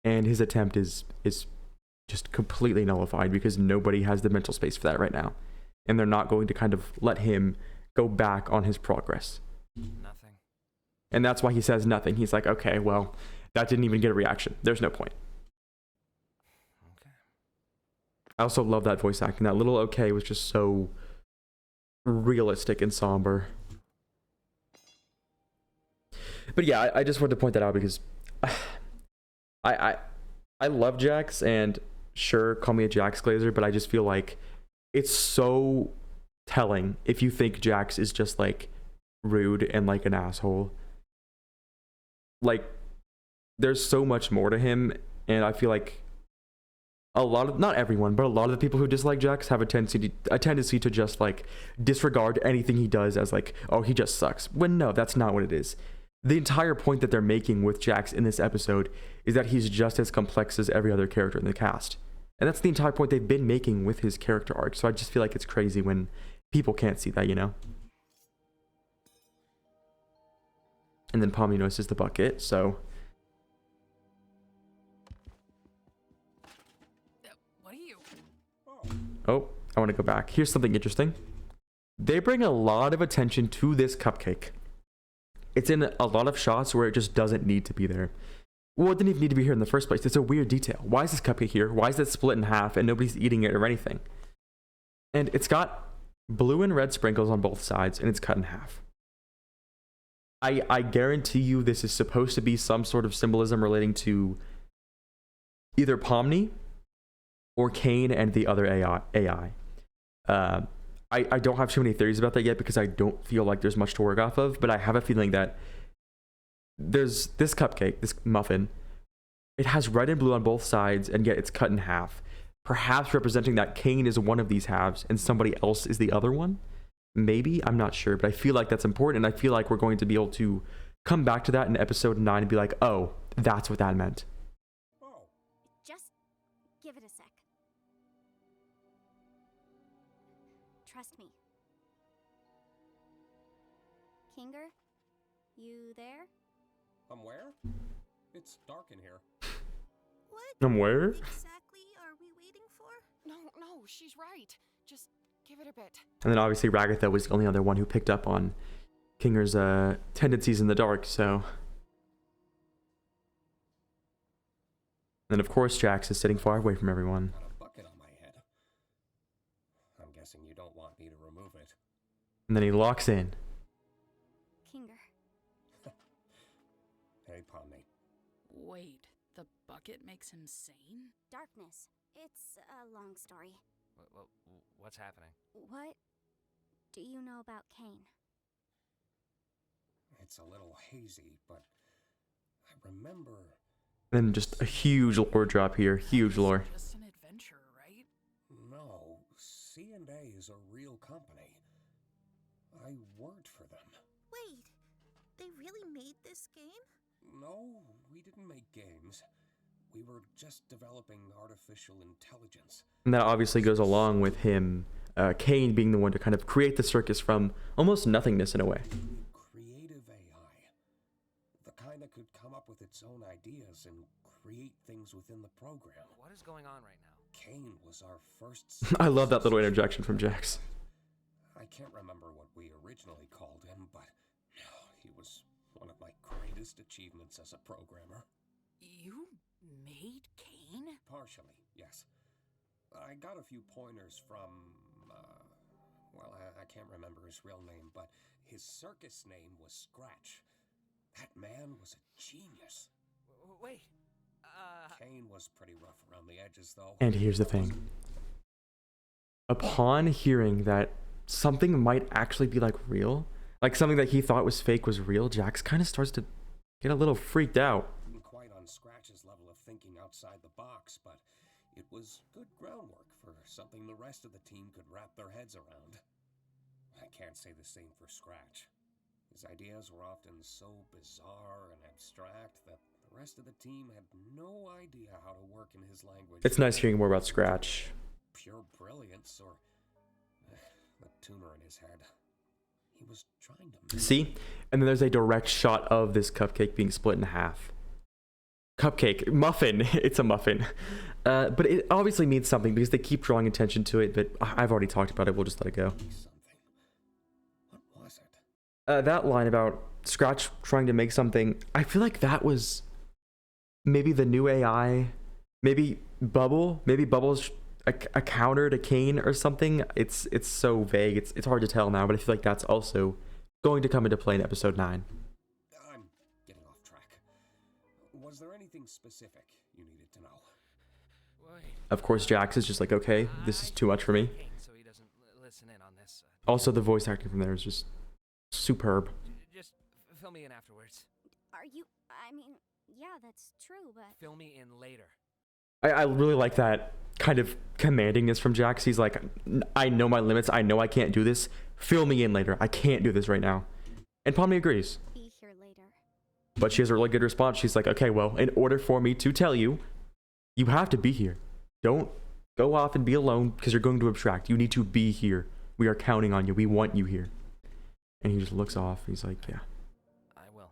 And his attempt is just completely nullified because nobody has the mental space for that right now. And they're not going to kind of let him go back on his progress. Nothing. And that's why he says nothing. He's like, okay, well, that didn't even get a reaction. There's no point. Okay. I also love that voice acting. That little okay was just so realistic and somber. But yeah, I just wanted to point that out because I love Jax, and sure, call me a Jax Glazer, but I just feel like it's so telling if you think Jax is just like rude and like an asshole. Like, there's so much more to him, and I feel like a lot of, not everyone, but a lot of the people who dislike Jax have a tendency to just like disregard anything he does as like, oh, he just sucks. When no, that's not what it is. The entire point that they're making with Jax in this episode is that he's just as complex as every other character in the cast. And that's the entire point they've been making with his character arc. So I just feel like it's crazy when people can't see that, you know? And then Pomni notices the bucket, so... What are you? Oh, I want to go back. Here's something interesting. They bring a lot of attention to this cupcake. It's in a lot of shots where it just doesn't need to be there. Well, it didn't even need to be here in the first place. It's a weird detail. Why is this cupcake here? Why is it split in half and nobody's eating it or anything? And it's got blue and red sprinkles on both sides and it's cut in half. I guarantee you this is supposed to be some sort of symbolism relating to either Pomni or Cain and the other AI. I don't have too many theories about that yet because I don't feel like there's much to work off of, but I have a feeling that there's this cupcake, this muffin. It has red and blue on both sides, and yet it's cut in half. Perhaps representing that Cain is one of these halves and somebody else is the other one. Maybe, I'm not sure, but I feel like that's important, and I feel like we're going to be able to come back to that in episode 9 and be like, oh, that's what that meant. Just give it a sec. Trust me. Kinger, you there? I'm where? It's dark in here. What I'm where? exactly are we waiting for? No, she's right. Just give it a bit. And then obviously Ragatha was the only other one who picked up on Kinger's tendencies in the dark, so... And then of course Jax is sitting far away from everyone. Got a bucket on my head. I'm guessing you don't want me to remove it. And then he locks in. Kinger. Hey, Pomni. Wait, the bucket makes him sane? Darkness. It's a long story. What's happening? What do you know about Cain? It's a little hazy, but I remember... And then just a huge lore drop here. Huge lore. Just an adventure, right? No, C&A is a real company. I worked for them. Wait, they really made this game? No, we didn't make games. We were just developing artificial intelligence. And that obviously goes along with him, Cain being the one to kind of create the circus from almost nothingness in a way. Creative AI. The kind that could come up with its own ideas and create things within the program. What is going on right now? Cain was our first... I love that little interjection from Jax. I can't remember what we originally called him, but he was one of my greatest achievements as a programmer. You made Cain? Partially, yes. I got a few pointers from, well, I can't remember his real name, but his circus name was Scratch. That man was a genius. Wait, Cain was pretty rough around the edges, though. And here's the thing. Upon hearing that something might actually be like real, like something that he thought was fake was real, Jax kind of starts to get a little freaked out. Quite on Scratch's level of thinking outside the box, but it was good groundwork for something the rest of the team could wrap their heads around. I can't say the same for Scratch. His ideas were often so bizarre and abstract that the rest of the team had no idea how to work in his language. It's nice hearing more about Scratch. Pure brilliance or the tumor in his head. He was trying to... See? And then there's a direct shot of this cupcake being split in half. Cupcake. Muffin. It's a muffin. But it obviously means something because they keep drawing attention to it, but I've already talked about it. We'll just let it go. What was it? That line about Scratch trying to make something, I feel like that was maybe the new AI, maybe Bubble. Maybe Bubble's a counter to Cain or something. It's so vague. It's hard to tell now, but I feel like that's also going to come into play in episode 9. I'm getting off track. Was there anything specific you needed to know? Wait. Of course, Jax is just like, okay, this is too much for me. So he doesn't listen in on this. Also, the voice acting from there is just superb. Just fill me in afterwards. Are you... I mean, yeah, that's true, but... Fill me in later. I really like that kind of commandingness from Jax. He's like, I know my limits. I know I can't do this. Fill me in later. I can't do this right now. And Pomni agrees. Be here later. But she has a really good response. She's like, okay, well, in order for me to tell you, you have to be here. Don't Go off and be alone because you're going to abstract. You need to be here. We are counting on you. We want you here. And he just looks off. He's like, yeah. I will.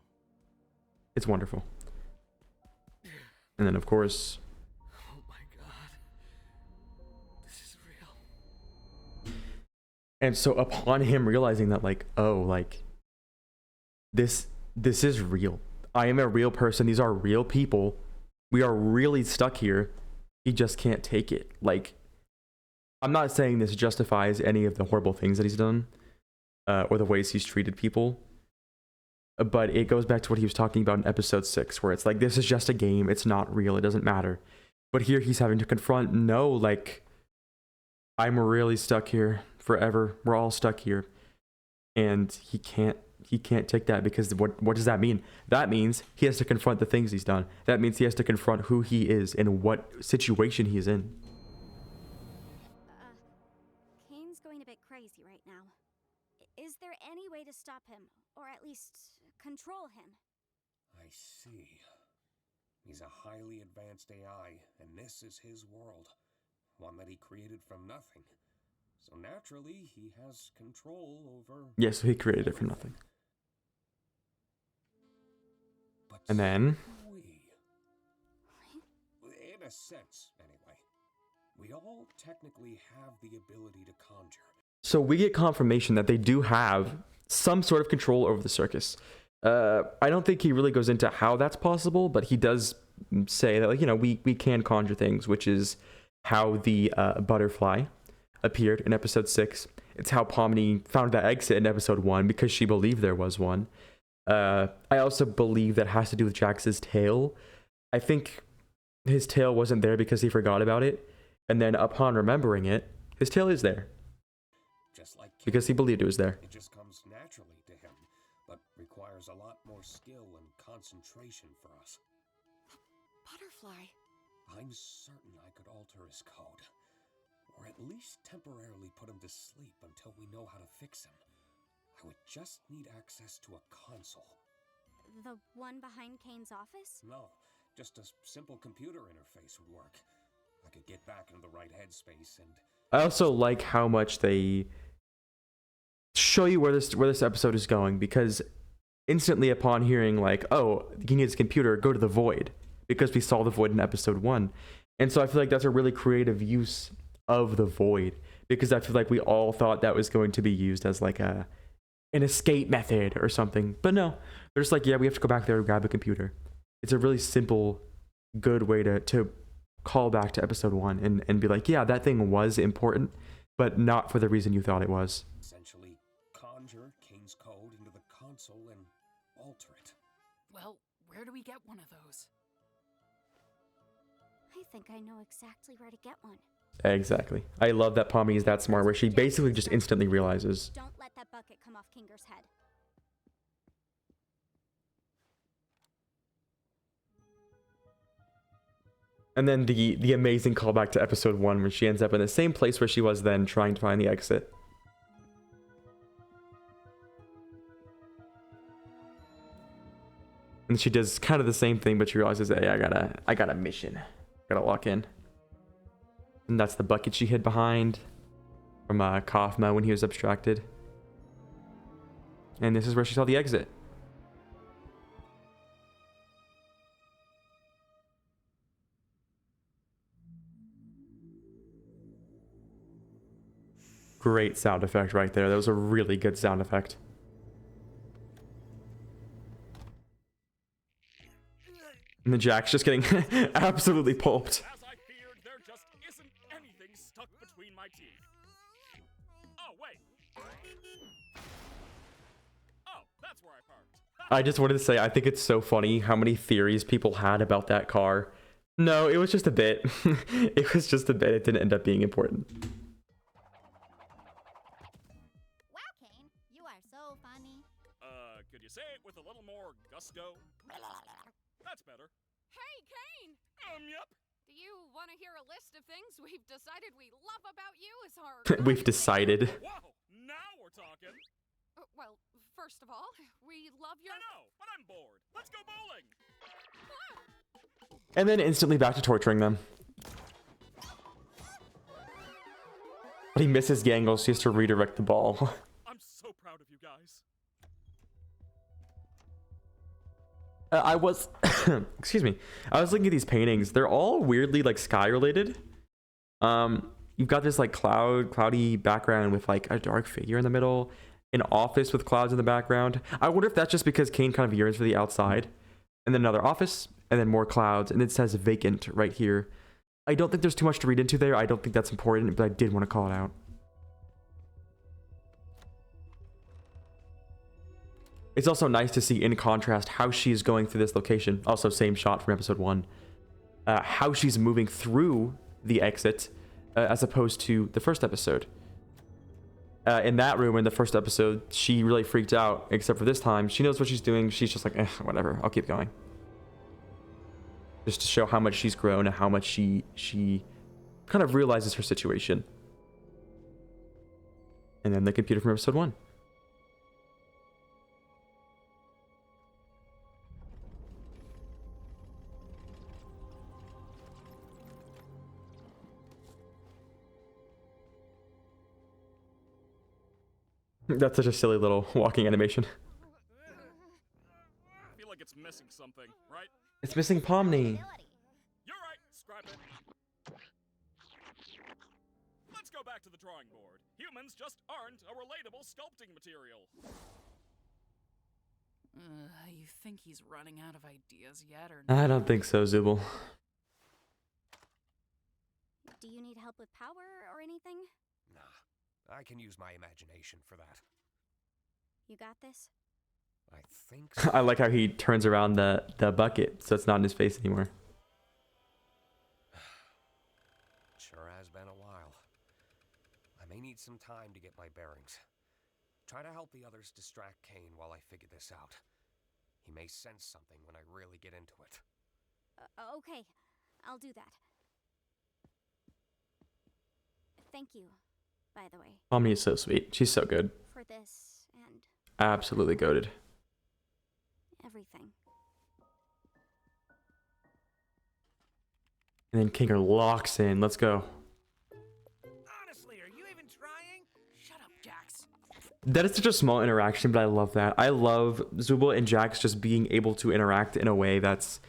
It's wonderful. And then, of course... Oh my god. This is real. And so upon him realizing that, like, oh, like, this is real. I am a real person. These are real people. We are really stuck here. He just can't take it. Like, I'm not saying this justifies any of the horrible things that he's done, or the ways he's treated people. But it goes back to what he was talking about in episode 6, where it's like, this is just a game. It's not real. It doesn't matter. But here he's having to confront, no, like, I'm really stuck here forever. We're all stuck here. And he can't take that, because what does that mean? That means he has to confront the things he's done. That means he has to confront who he is and what situation he's in. Kane's going a bit crazy right now. Is there any way to stop him, or at least control him? I see. He's a highly advanced AI, and this is his world. One that he created from nothing. So naturally, he has control over... Yes, so he created it from nothing. But And then... in a sense, anyway. We all technically have the ability to conjure. So we get confirmation that they do have some sort of control over the circus. I don't think he really goes into how that's possible, but he does say that, like, you know, we can conjure things, which is how the butterfly appeared in episode 6. It's how Pomni found the exit in episode 1, because she believed there was one. I also believe that has to do with Jax's tail. I think his tail wasn't there because he forgot about it, and then upon remembering it, his tail is there. Just like Because he believed it was there. It just comes naturally to him, but requires a lot more skill and concentration for us. Butterfly. I'm certain I could alter his code, or at least temporarily put him to sleep until we know how to fix him. I would just need access to a console. The one behind Kane's office? No, just a simple computer interface would work. I could get back into the right headspace and... I also like how much they show you where this episode is going, because instantly upon hearing, like, oh, he needs a computer, go to the void, because we saw the void in episode 1. And so I feel like that's a really creative use of the void, because I feel like we all thought that was going to be used as like an escape method or something. But no, they're just like, yeah, we have to go back there and grab a computer. It's a really simple, good way to call back to episode 1 and be like, yeah, that thing was important, but not for the reason you thought it was. essentially conjure Kane's code into the console and alter it. Well, where do we get one of those? I think I know exactly where to get one. Exactly. I love that Pomni is that smart, where she basically just instantly realizes. Don't let that bucket come off Kinger's head. And then the amazing callback to episode 1, where she ends up in the same place where she was then, trying to find the exit. And she does kind of the same thing, but she realizes, hey, I got a mission. Gotta walk in. And that's the bucket she hid behind from Kaufma when he was abstracted. And this is where she saw the exit. Great sound effect right there. That was a really good sound effect. And then Jack's just getting absolutely pulped. As I feared, there just isn't anything stuck between my teeth. Oh, wait. Oh, that's where I parked. I just wanted to say, I think it's so funny how many theories people had about that car. No, it was just a bit. It was just a bit. It didn't end up being important. Wow, Kane, you are so funny. Could you say it with a little more gusto? That's better. Hey, Kane! Yep. Do you want to hear a list of things we've decided we love about you as our... We've decided. Whoa, now we're talking. Well, first of all, we love your... I know, but I'm bored. Let's go bowling. And then instantly back to torturing them. But he misses the angle, so he has to redirect the ball. I'm so proud of you guys. I was, excuse me. I was looking at these paintings. They're all weirdly like sky related. You've got this like cloudy background with like a dark figure in the middle, an office with clouds in the background. I wonder if that's just because Kane kind of yearns for the outside, and then another office, and then more clouds, and it says vacant right here. I don't think there's too much to read into there. I don't think that's important, but I did want to call it out. It's also nice to see in contrast how she's going through this location. Also, same shot from episode 1. How she's moving through the exit as opposed to the first episode. In that room in the first episode, she really freaked out, except for this time. She knows what she's doing. She's just like, whatever, I'll keep going. Just to show how much she's grown and how much she kind of realizes her situation. And then the computer from episode 1. That's such a silly little walking animation. I feel like it's missing something, right? It's missing Pomni. You're right, scrap it. Let's go back to the drawing board. Humans just aren't a relatable sculpting material. You think he's running out of ideas yet, or not? I don't think so, Zubul. Do you need help with power or anything? Nah, I can use my imagination for that. You got this? I think so. I like how he turns around the bucket so it's not in his face anymore. Sure has been a while. I may need some time to get my bearings. Try to help the others distract Kane while I figure this out. He may sense something when I really get into it. Okay, I'll do that. Thank you, by the way. Pomni is so sweet. She's so good. For this and Absolutely goated. everything. And then Kinger locks in. Let's go. Honestly, are you even trying? Shut up, Jax. That is such a small interaction, but I love that. I love Zubul and Jax just being able to interact in a way that's...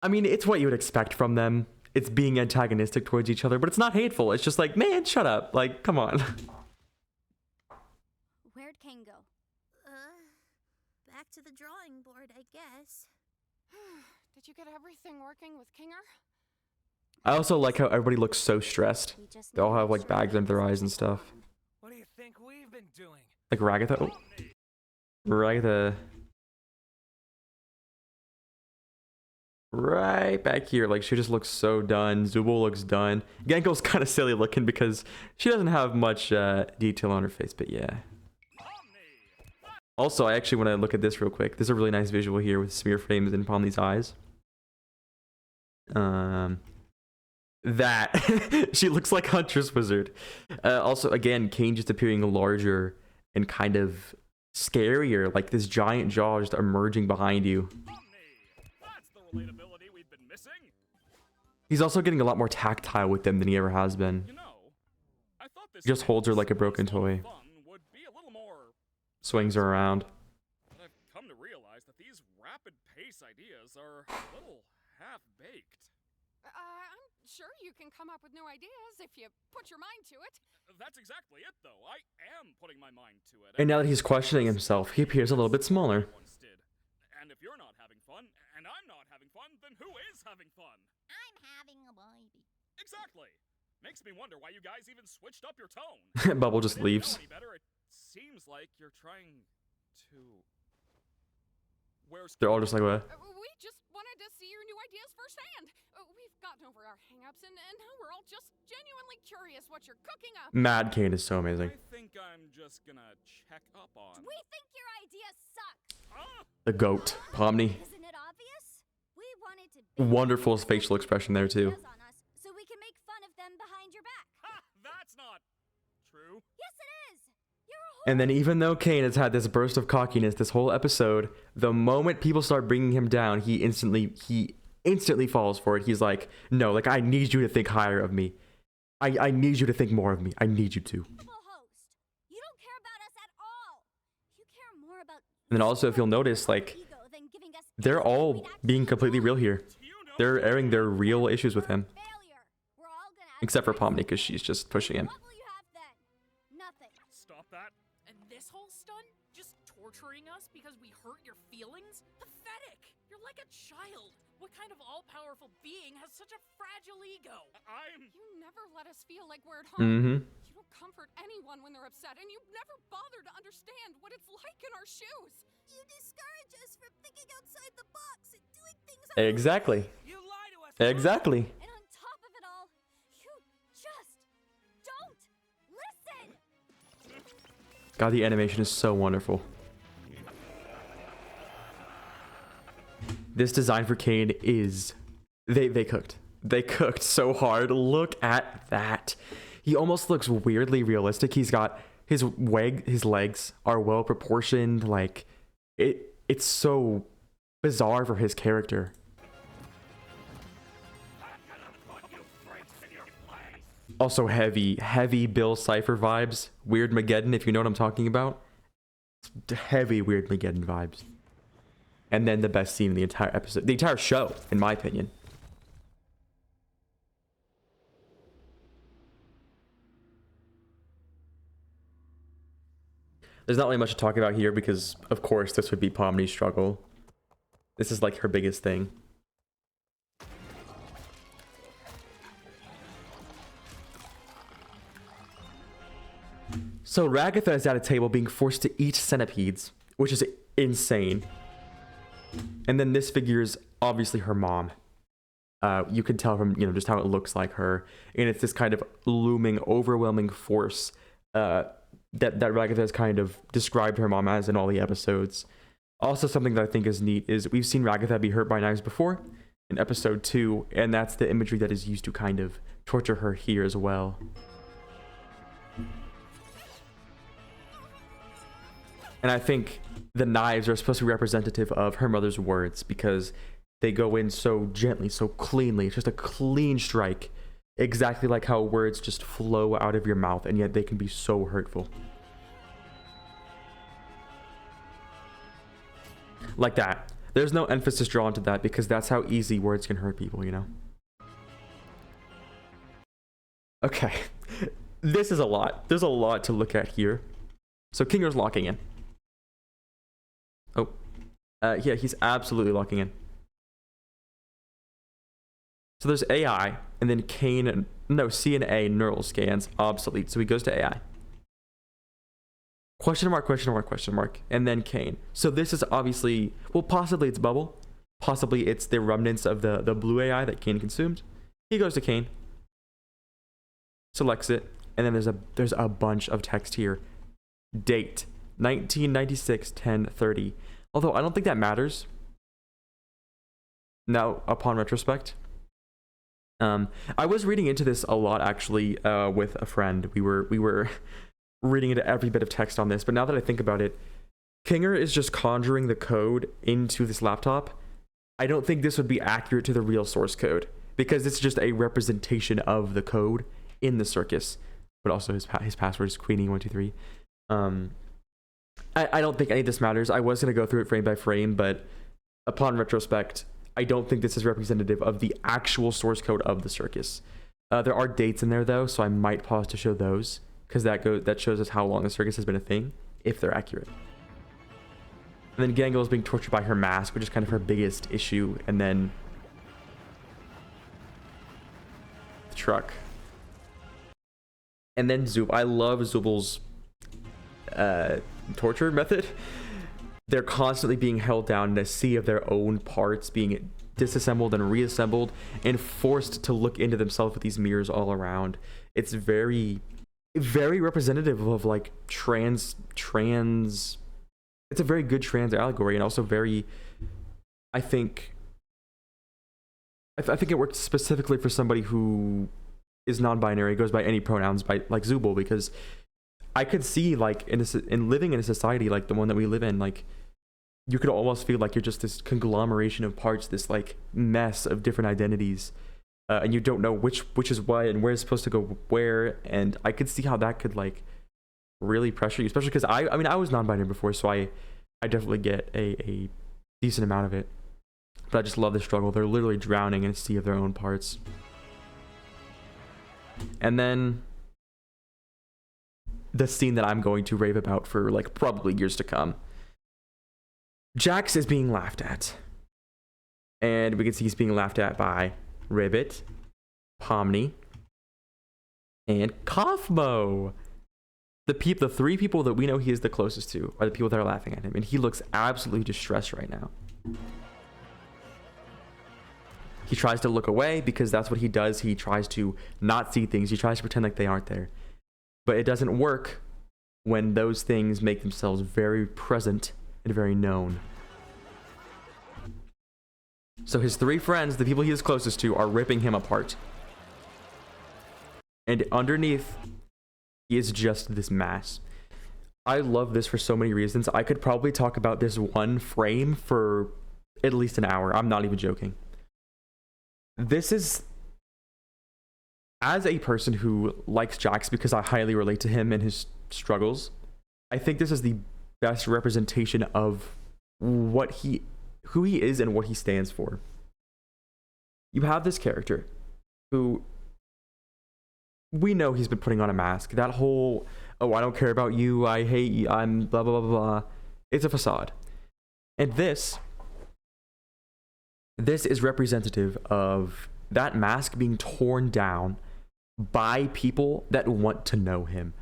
I mean, it's what you would expect from them. It's being antagonistic towards each other, but it's not hateful. It's just like, man, shut up. Like, come on. Where'd Kane go? Back to the drawing board, I guess. Did you get everything working with Kinger? I also like how everybody looks so stressed. We just They all need to have make like sure bags under their eyes everything's and stuff. on. What do you think we've been doing? Like Ragatha. Oh. Ragatha. Right back here. Like she just looks so done. Zubul looks done. Genko's kind of silly looking because she doesn't have much detail on her face, but yeah. Also, I actually want to look at this real quick. There's a really nice visual here with smear frames in Pomni's eyes. That she looks like Huntress Wizard. Also, again, Kane just appearing larger and kind of scarier, like this giant jaw just emerging behind you. That's the relatability we've been missing. He's also getting a lot more tactile with them than he ever has been. You know, I thought this He just holds her like a broken toy. fun would be a little more, Swings her around. but I've come to realize that these rapid pace ideas are a little half-baked. I'm sure you can come up with new ideas if you put your mind to it. That's exactly it, though. I am putting my mind to it. And now that he's questioning himself, he appears a little bit smaller. Once did. And if you're not having fun, and I'm not having fun, then who is having fun? I'm having a baby. Exactly. Makes me wonder why you guys even switched up your tone. Bubble just If I didn't leaves. know any better, it seems like you're trying to. Where's They're all just like, what? We just wanted to see your new ideas firsthand. We've gotten over our hangups, and now we're all just genuinely curious what you're cooking up. Mad Kane is so amazing. I think I'm just gonna check up on. We think your idea sucks. Ah! The goat, Pomni. Isn't it obvious? We wanted to Wonderful facial expression there too. on us so we can make fun of them behind your back. Ha! That's not true. Yes, it is. You're a And then even though Kane has had this burst of cockiness this whole episode, the moment people start bringing him down, he instantly falls for it. He's like, no, like I need you to think higher of me. I need you to think more of me. I need you to. Host. You don't care about us at all. You care more about And then also, if you'll notice, like, ego than giving us they're anything all we'd actually being completely real want. here. They're airing their real issues with him. Failure. We're all gonna have Except for to Pomni, because she's just pushing him. What will you have then? Nothing. Stop that. And this whole stunt? Just torturing us because we hurt your feelings? Pathetic! You're like a child. What kind of all-powerful being has such a fragile ego? I'm... You never let us feel like we're at home. Mm-hmm. You don't comfort anyone when they're upset, and you never bother to understand what it's like in our shoes. You discourage us from thinking outside the box and doing things our own Exactly. way. You lie to us. Exactly. And on top of it all, you just don't listen. God, the animation is so wonderful. This design for Kane is... They cooked. They cooked so hard. Look at that. He almost looks weirdly realistic. He's got... His legs are well proportioned. Like, it's so bizarre for his character. Also heavy Bill Cipher vibes. Weird Mageddon, if you know what I'm talking about. Heavy Weird Mageddon vibes. And then the best scene in the entire episode. The entire show, in my opinion. There's not really much to talk about here because, of course, this would be Pomni's struggle. This is like her biggest thing. So Ragatha is at a table being forced to eat centipedes, which is insane. And then this figure is obviously her mom. You can tell from, just how it looks like her. And it's this kind of looming, overwhelming force that Ragatha has kind of described her mom as in all the episodes. Also, something that I think is neat is we've seen Ragatha be hurt by knives before in episode 2, and that's the imagery that is used to kind of torture her here as well. And I think the knives are supposed to be representative of her mother's words because they go in so gently, so cleanly. It's just a clean strike. Exactly like how words just flow out of your mouth, and yet they can be so hurtful. Like that. There's no emphasis drawn to that because that's how easy words can hurt people, Okay. This is a lot. There's a lot to look at here. So Kinger's locking in. Oh. Yeah, he's absolutely locking in. So there's AI, and then C and A neural scans, obsolete. So he goes to AI. Question mark, question mark, question mark, and then Kane. So this is obviously, well, possibly it's Bubble. Possibly it's the remnants of the blue AI that Kane consumed. He goes to Kane. Selects it, and then there's a bunch of text here. Date, 1996, 10:30. Although I don't think that matters. Now, upon retrospect. I was reading into this a lot actually with a friend. We were reading into every bit of text on this, but now that I think about it, Kinger is just conjuring the code into this laptop. I don't think this would be accurate to the real source code because it's just a representation of the code in the circus. But also his password is Queenie123. I don't think any of this matters. I was going to go through it frame by frame, but upon retrospect, I don't think this is representative of the actual source code of the circus. There are dates in there though, so I might pause to show those because that shows us how long the circus has been a thing, if they're accurate. And then Gangle is being tortured by her mask, which is kind of her biggest issue, and then the truck. And then Zub. I love Zubal's torture method. They're constantly being held down in a sea of their own parts, being disassembled and reassembled and forced to look into themselves with these mirrors all around. It's very, very representative of like trans. It's a very good trans allegory, and also very, I think it works specifically for somebody who is non-binary, goes by any pronouns, by like Zubul, because I could see like in living in a society like the one that we live in, like you could almost feel like you're just this conglomeration of parts, this like mess of different identities, and you don't know which is what and where it's supposed to go where. And I could see how that could like really pressure you, especially because I mean I was non-binary before, so I definitely get a decent amount of it. But I just love the struggle. They're literally drowning in a sea of their own parts. And then the scene that I'm going to rave about for like probably years to come. Jax is being laughed at. And we can see he's being laughed at by Ribbit, Pomni, and Kaufmo. The three people that we know he is the closest to are the people that are laughing at him. And he looks absolutely distressed right now. He tries to look away because that's what he does. He tries to not see things. He tries to pretend like they aren't there. But it doesn't work when those things make themselves very present and very known. So his three friends, the people he is closest to, are ripping him apart. And underneath, he is just this mass. I love this for so many reasons. I could probably talk about this one frame for at least an hour. I'm not even joking. This is, as a person who likes Jax because I highly relate to him and his struggles, I think this is the best representation of who he is and what he stands for. You have this character who we know he's been putting on a mask. That whole, oh, I don't care about you, I hate you, I'm blah, blah, blah, blah. It's a facade. And this is representative of that mask being torn down by people that want to know him.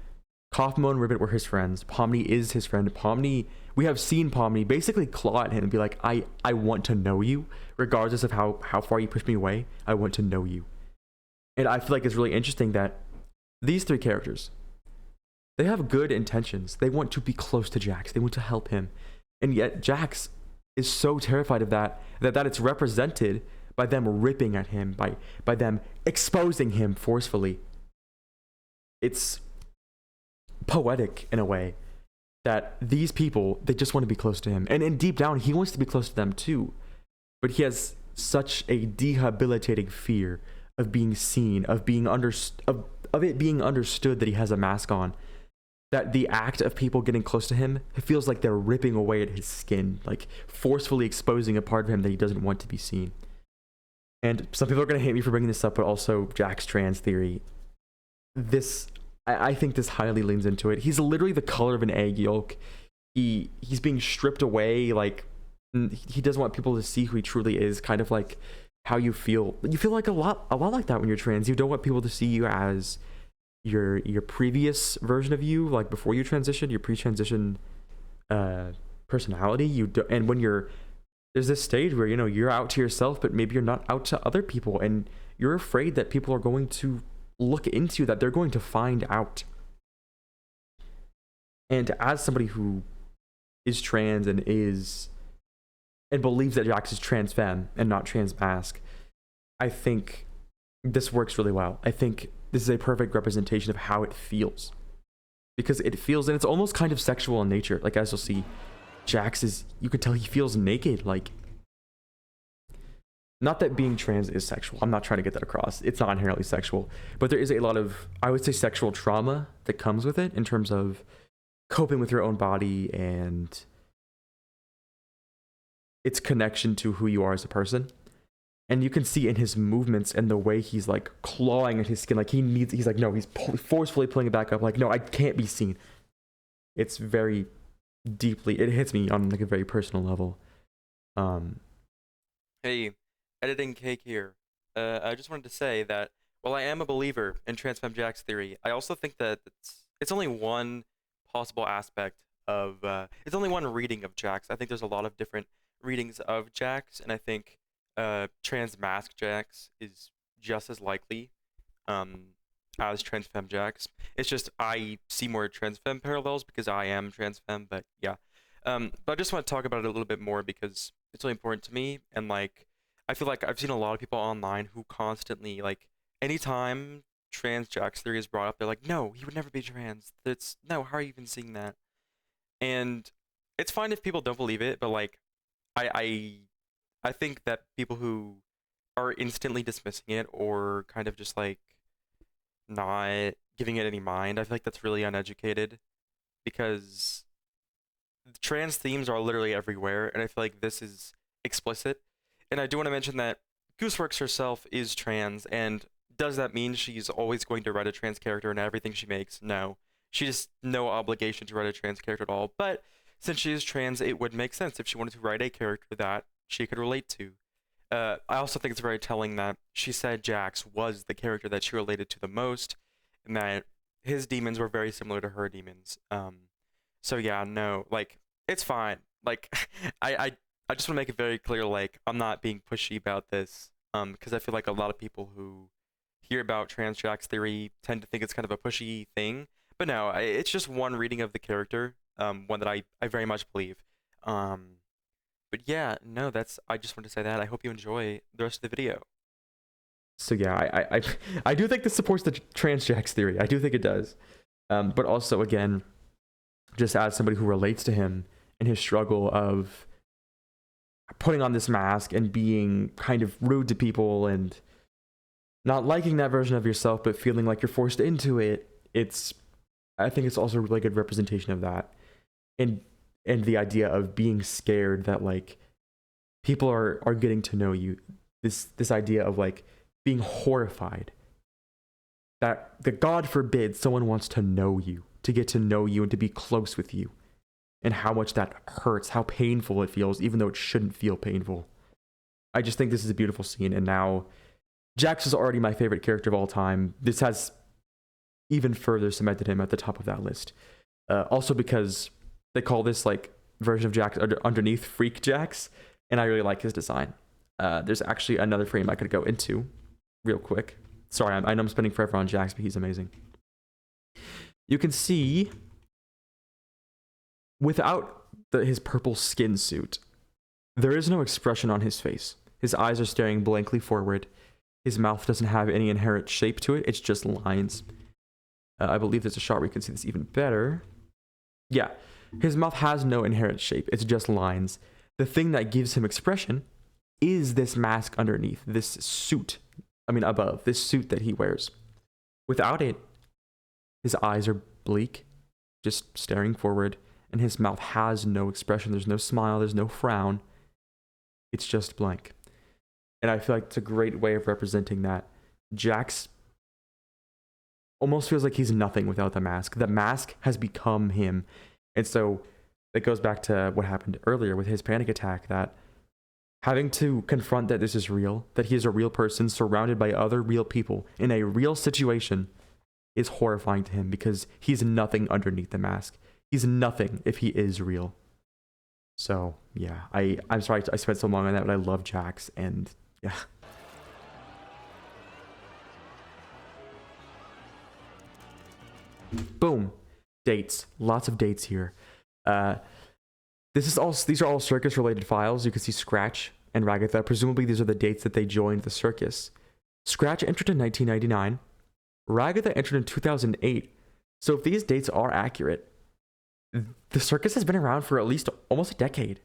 Kaufmo and Ribbit were his friends. Pomni is his friend. Pomni, we have seen Pomni basically claw at him and be like, I want to know you, regardless of how far you push me away. I want to know you. And I feel like it's really interesting that these three characters, they have good intentions. They want to be close to Jax. They want to help him. And yet Jax is so terrified of that it's represented by them ripping at him, by them exposing him forcefully. It's poetic in a way that these people, they just want to be close to him. And deep down, he wants to be close to them too. But he has such a debilitating fear of being seen, of being of it being understood that he has a mask on, that the act of people getting close to him, it feels like they're ripping away at his skin, like forcefully exposing a part of him that he doesn't want to be seen. And some people are going to hate me for bringing this up, but also Jack's trans theory. I think this highly leans into it. He's literally the color of an egg yolk. He's being stripped away, like he doesn't want people to see who he truly is, kind of like how you feel. You feel like a lot like that when you're trans. You don't want people to see you as your previous version of you, like before you transition, your pre-transition personality. And when there's this stage where you're out to yourself, but maybe you're not out to other people, and you're afraid that people are going to look into you, that they're going to find out. And as somebody who is trans and believes that Jax is trans femme and not trans mask, I think this works really well. I think this is a perfect representation of how it feels, because it feels, and it's almost kind of sexual in nature. Like, as you'll see, Jax you could tell he feels naked. Like, not that being trans is sexual. I'm not trying to get that across. It's not inherently sexual, but there is a lot of, I would say, sexual trauma that comes with it in terms of coping with your own body and its connection to who you are as a person. And you can see in his movements and the way he's like clawing at his skin, like he's like, no, he's forcefully pulling it back up. Like, no, I can't be seen. It's very deeply, it hits me on like a very personal level. Hey, editing cake here. I just wanted to say that while I am a believer in trans femme Jax theory, I also think that it's only one possible aspect of, it's only one reading of Jax. I think there's a lot of different readings of Jax, and I think trans mask Jax is just as likely as trans femme Jax. It's just I see more trans femme parallels because I am trans femme, but yeah. But I just want to talk about it a little bit more because it's really important to me, and like I feel like I've seen a lot of people online who constantly, like, anytime trans Jax theory is brought up, they're like, no, he would never be trans. No, how are you even seeing that? And it's fine if people don't believe it, but like I think that people who are instantly dismissing it or kind of just like not giving it any mind. I feel like that's really uneducated because trans themes are literally everywhere, and I feel like this is explicit. And I do want to mention that Gooseworks herself is trans, and does that mean she's always going to write a trans character in everything she makes? No. She has no obligation to write a trans character at all, but since she is trans, it would make sense if she wanted to write a character that she could relate to. I also think it's very telling that she said Jax was the character that she related to the most, and that his demons were very similar to her demons. So yeah, no, like, it's fine. Like, I just want to make it very clear, like, I'm not being pushy about this, because I feel like a lot of people who hear about trans Jax theory tend to think it's kind of a pushy thing. But no, it's just one reading of the character, one that I very much believe. But yeah, no, I just want to say that. I hope you enjoy the rest of the video. So yeah, I do think this supports the trans Jax theory. I do think it does. But also, again, just as somebody who relates to him and his struggle of putting on this mask and being kind of rude to people and not liking that version of yourself, but feeling like you're forced into it, I think it's also a really good representation of that. And the idea of being scared that like people are getting to know you. This idea of like being horrified that God forbid someone wants to know you, to get to know you and to be close with you, and how much that hurts, how painful it feels, even though it shouldn't feel painful. I just think this is a beautiful scene, and now Jax is already my favorite character of all time. This has even further cemented him at the top of that list. Also because they call this like version of Jax underneath Freak Jax, and I really like his design. There's actually another frame I could go into real quick. Sorry, I know I'm spending forever on Jax, but he's amazing. You can see without his purple skin suit, there is no expression on his face. His eyes are staring blankly forward. His mouth doesn't have any inherent shape to it. It's just lines. I believe there's a shot where you can see this even better. Yeah, his mouth has no inherent shape. It's just lines. The thing that gives him expression is this mask underneath, this suit. Above, this suit that he wears. Without it, his eyes are bleak, just staring forward, and his mouth has no expression. There's no smile, there's no frown. It's just blank. And I feel like it's a great way of representing that. Jax almost feels like he's nothing without the mask. The mask has become him. And so it goes back to what happened earlier with his panic attack, that having to confront that this is real, that he is a real person surrounded by other real people in a real situation, is horrifying to him because he's nothing underneath the mask. He's nothing if he is real. So yeah, I'm sorry I spent so long on that, but I love Jax, and yeah. Boom. Dates. Lots of dates here. These are all circus related files. You can see Scratch and Ragatha. Presumably these are the dates that they joined the circus. Scratch entered in 1999. Ragatha entered in 2008. So if these dates are accurate, the circus has been around for at least almost a decade.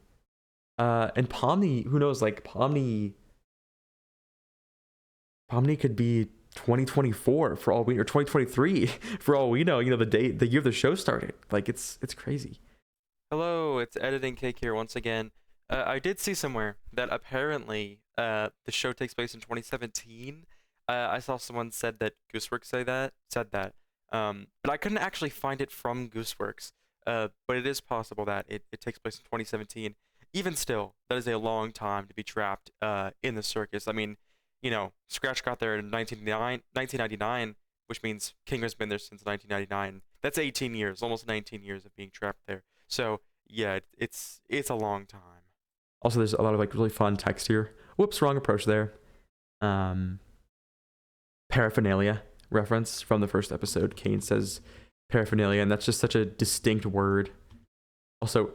And Pomni, who knows, like Pomni could be 2024 for all we, or 2023 for all we know. You know, the year the show started. Like it's crazy. Hello, it's Editing Cake here once again. I did see somewhere that apparently the show takes place in 2017. I saw someone said that Gooseworks said that. But I couldn't actually find it from Gooseworks. But it is possible that it takes place in 2017. Even still, that is a long time to be trapped in the circus. I mean, you know, Scratch got there in 1999, which means King has been there since 1999. That's 18 years, almost 19 years of being trapped there. So yeah, it's a long time. Also, there's a lot of like really fun text here. Whoops, wrong approach there. Paraphernalia reference from the first episode. Kane says paraphernalia, and that's just such a distinct word. Also,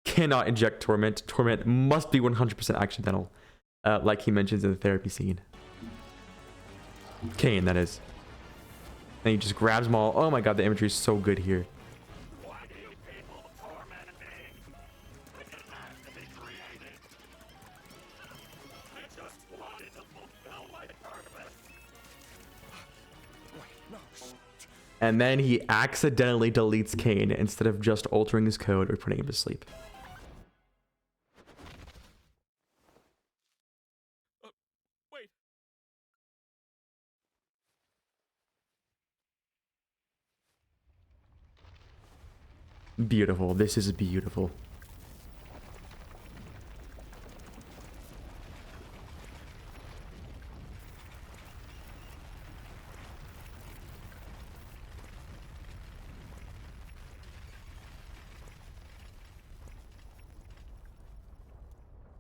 cannot inject torment. Torment must be 100% accidental, like he mentions in the therapy scene. Kane, that is. And he just grabs them all. Oh my god, the imagery is so good here. And then he accidentally deletes Kane instead of just altering his code or putting him to sleep. Wait. Beautiful. This is beautiful.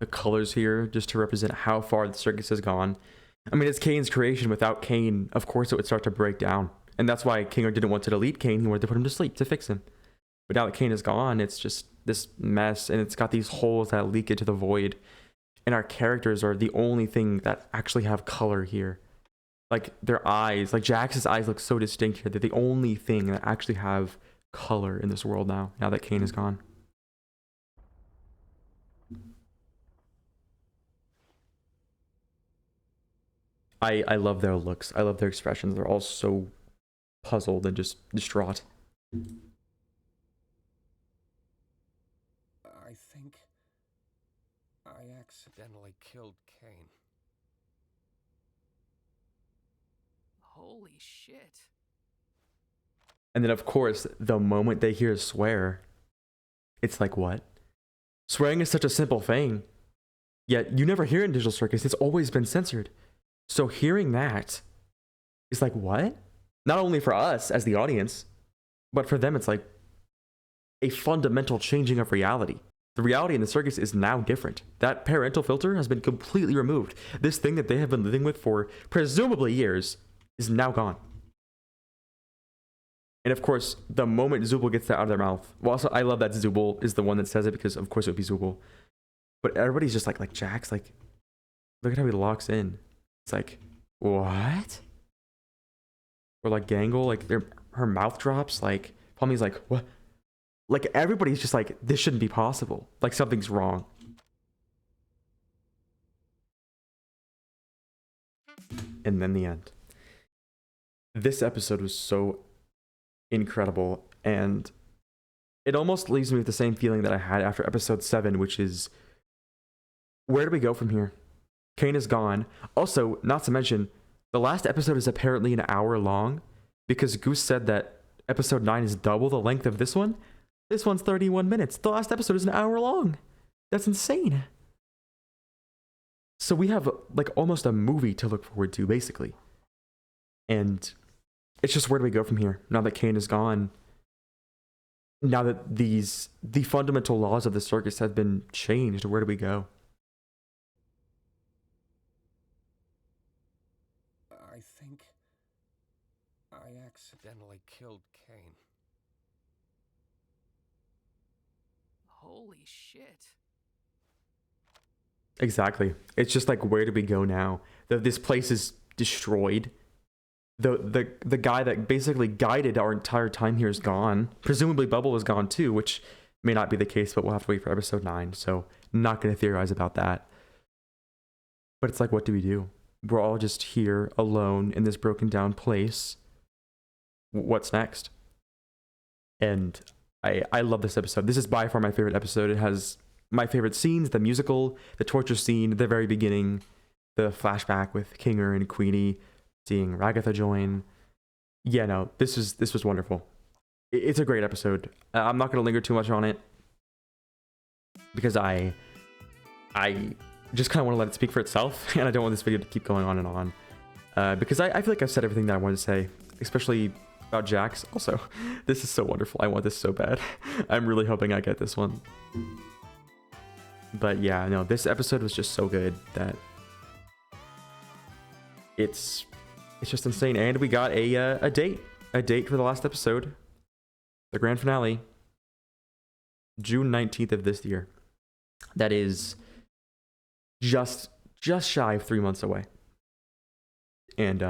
The colors here just to represent how far the circus has gone. I mean, it's Kane's creation. Without Kane, of course, it would start to break down. And that's why Kinger didn't want to delete Kane. He wanted to put him to sleep to fix him. But now that Kane is gone, it's just this mess. And it's got these holes that leak into the void. And our characters are the only thing that actually have color here. Like their eyes, like Jax's eyes look so distinct here. They're the only thing that actually have color in this world now that Kane is gone. I love their looks. I love their expressions. They're all so puzzled and just distraught. I think I accidentally killed Kane. Holy shit. And then, of course, the moment they hear swear, it's like, what? Swearing is such a simple thing. Yet, you never hear it in Digital Circus. It's always been censored. So hearing that is like, what? Not only for us as the audience, but for them, it's like a fundamental changing of reality. The reality in the circus is now different. That parental filter has been completely removed. This thing that they have been living with for presumably years is now gone. And of course, the moment Zubul gets that out of their mouth, well, also, I love that Zubul is the one that says it because, of course, it would be Zubul. But everybody's just like Jax, like, look at how he locks in. It's like, what? Or like Gangle, like her mouth drops. Like Palmy's like, what? Like everybody's just like, this shouldn't be possible. Like something's wrong. And then the end. This episode was so incredible, and it almost leaves me with the same feeling that I had after episode 7, which is, where do we go from here? Kane is gone. Also, not to mention, the last episode is apparently an hour long because Goose said that episode 9 is double the length of this one. This one's 31 minutes. The last episode is an hour long. That's insane. So we have like almost a movie to look forward to, basically. And it's just, where do we go from here? Now that Kane is gone, now that the fundamental laws of the circus have been changed, where do we go? I think I accidentally killed Kane. Holy shit. Exactly. It's just like, where do we go now? This place is destroyed. The guy that basically guided our entire time here is gone. Presumably Bubble is gone too, which may not be the case, but we'll have to wait for episode 9. So not going to theorize about that. But it's like, what do we do? We're all just here alone in this broken down place. What's next? And I love this episode. This is by far my favorite episode. It has my favorite scenes, the musical, the torture scene, the very beginning, the flashback with Kinger and Queenie, seeing Ragatha join. Yeah, no, this was wonderful. It's a great episode. I'm not going to linger too much on it because I just kind of want to let it speak for itself, and I don't want this video to keep going on and on because I feel like I've said everything that I wanted to say, especially about Jax. Also, this is so wonderful. I want this so bad. I'm really hoping I get this one. But yeah, no, this episode was just so good that it's just insane. And we got a date for the last episode, the grand finale, June 19th of this year. That is just shy of 3 months away. And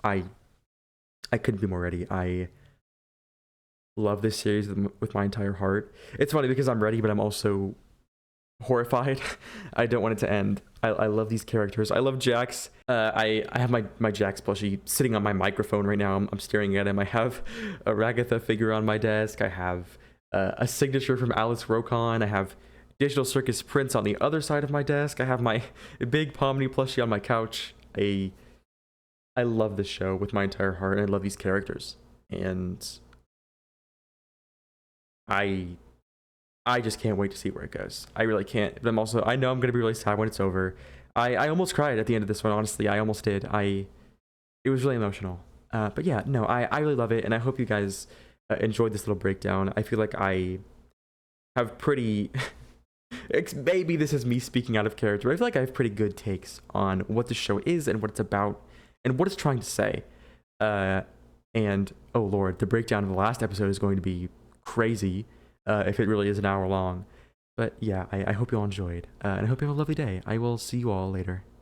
I couldn't be more ready. I love this series with my entire heart. It's funny because I'm ready, but I'm also horrified. I don't want it to end. I love these characters. I love Jax. I have my Jax plushie sitting on my microphone right now. I'm staring at him. I have a Ragatha figure on my desk. I have a signature from Alice Rokon. I have Digital Circus prints on the other side of my desk. I have my big Pomni plushie on my couch. I love this show with my entire heart, and I love these characters. And I just can't wait to see where it goes. I really can't. But I know I'm gonna be really sad when it's over. I almost cried at the end of this one, honestly. I almost did. It was really emotional. But yeah, no, I really love it, and I hope you guys enjoyed this little breakdown. I feel like I have pretty maybe this is me speaking out of character. I feel like I have pretty good takes on what the show is and what it's about and what it's trying to say. And oh lord, the breakdown of the last episode is going to be crazy if it really is an hour long. But yeah, I hope you all enjoyed, and I hope you have a lovely day. I will see you all later.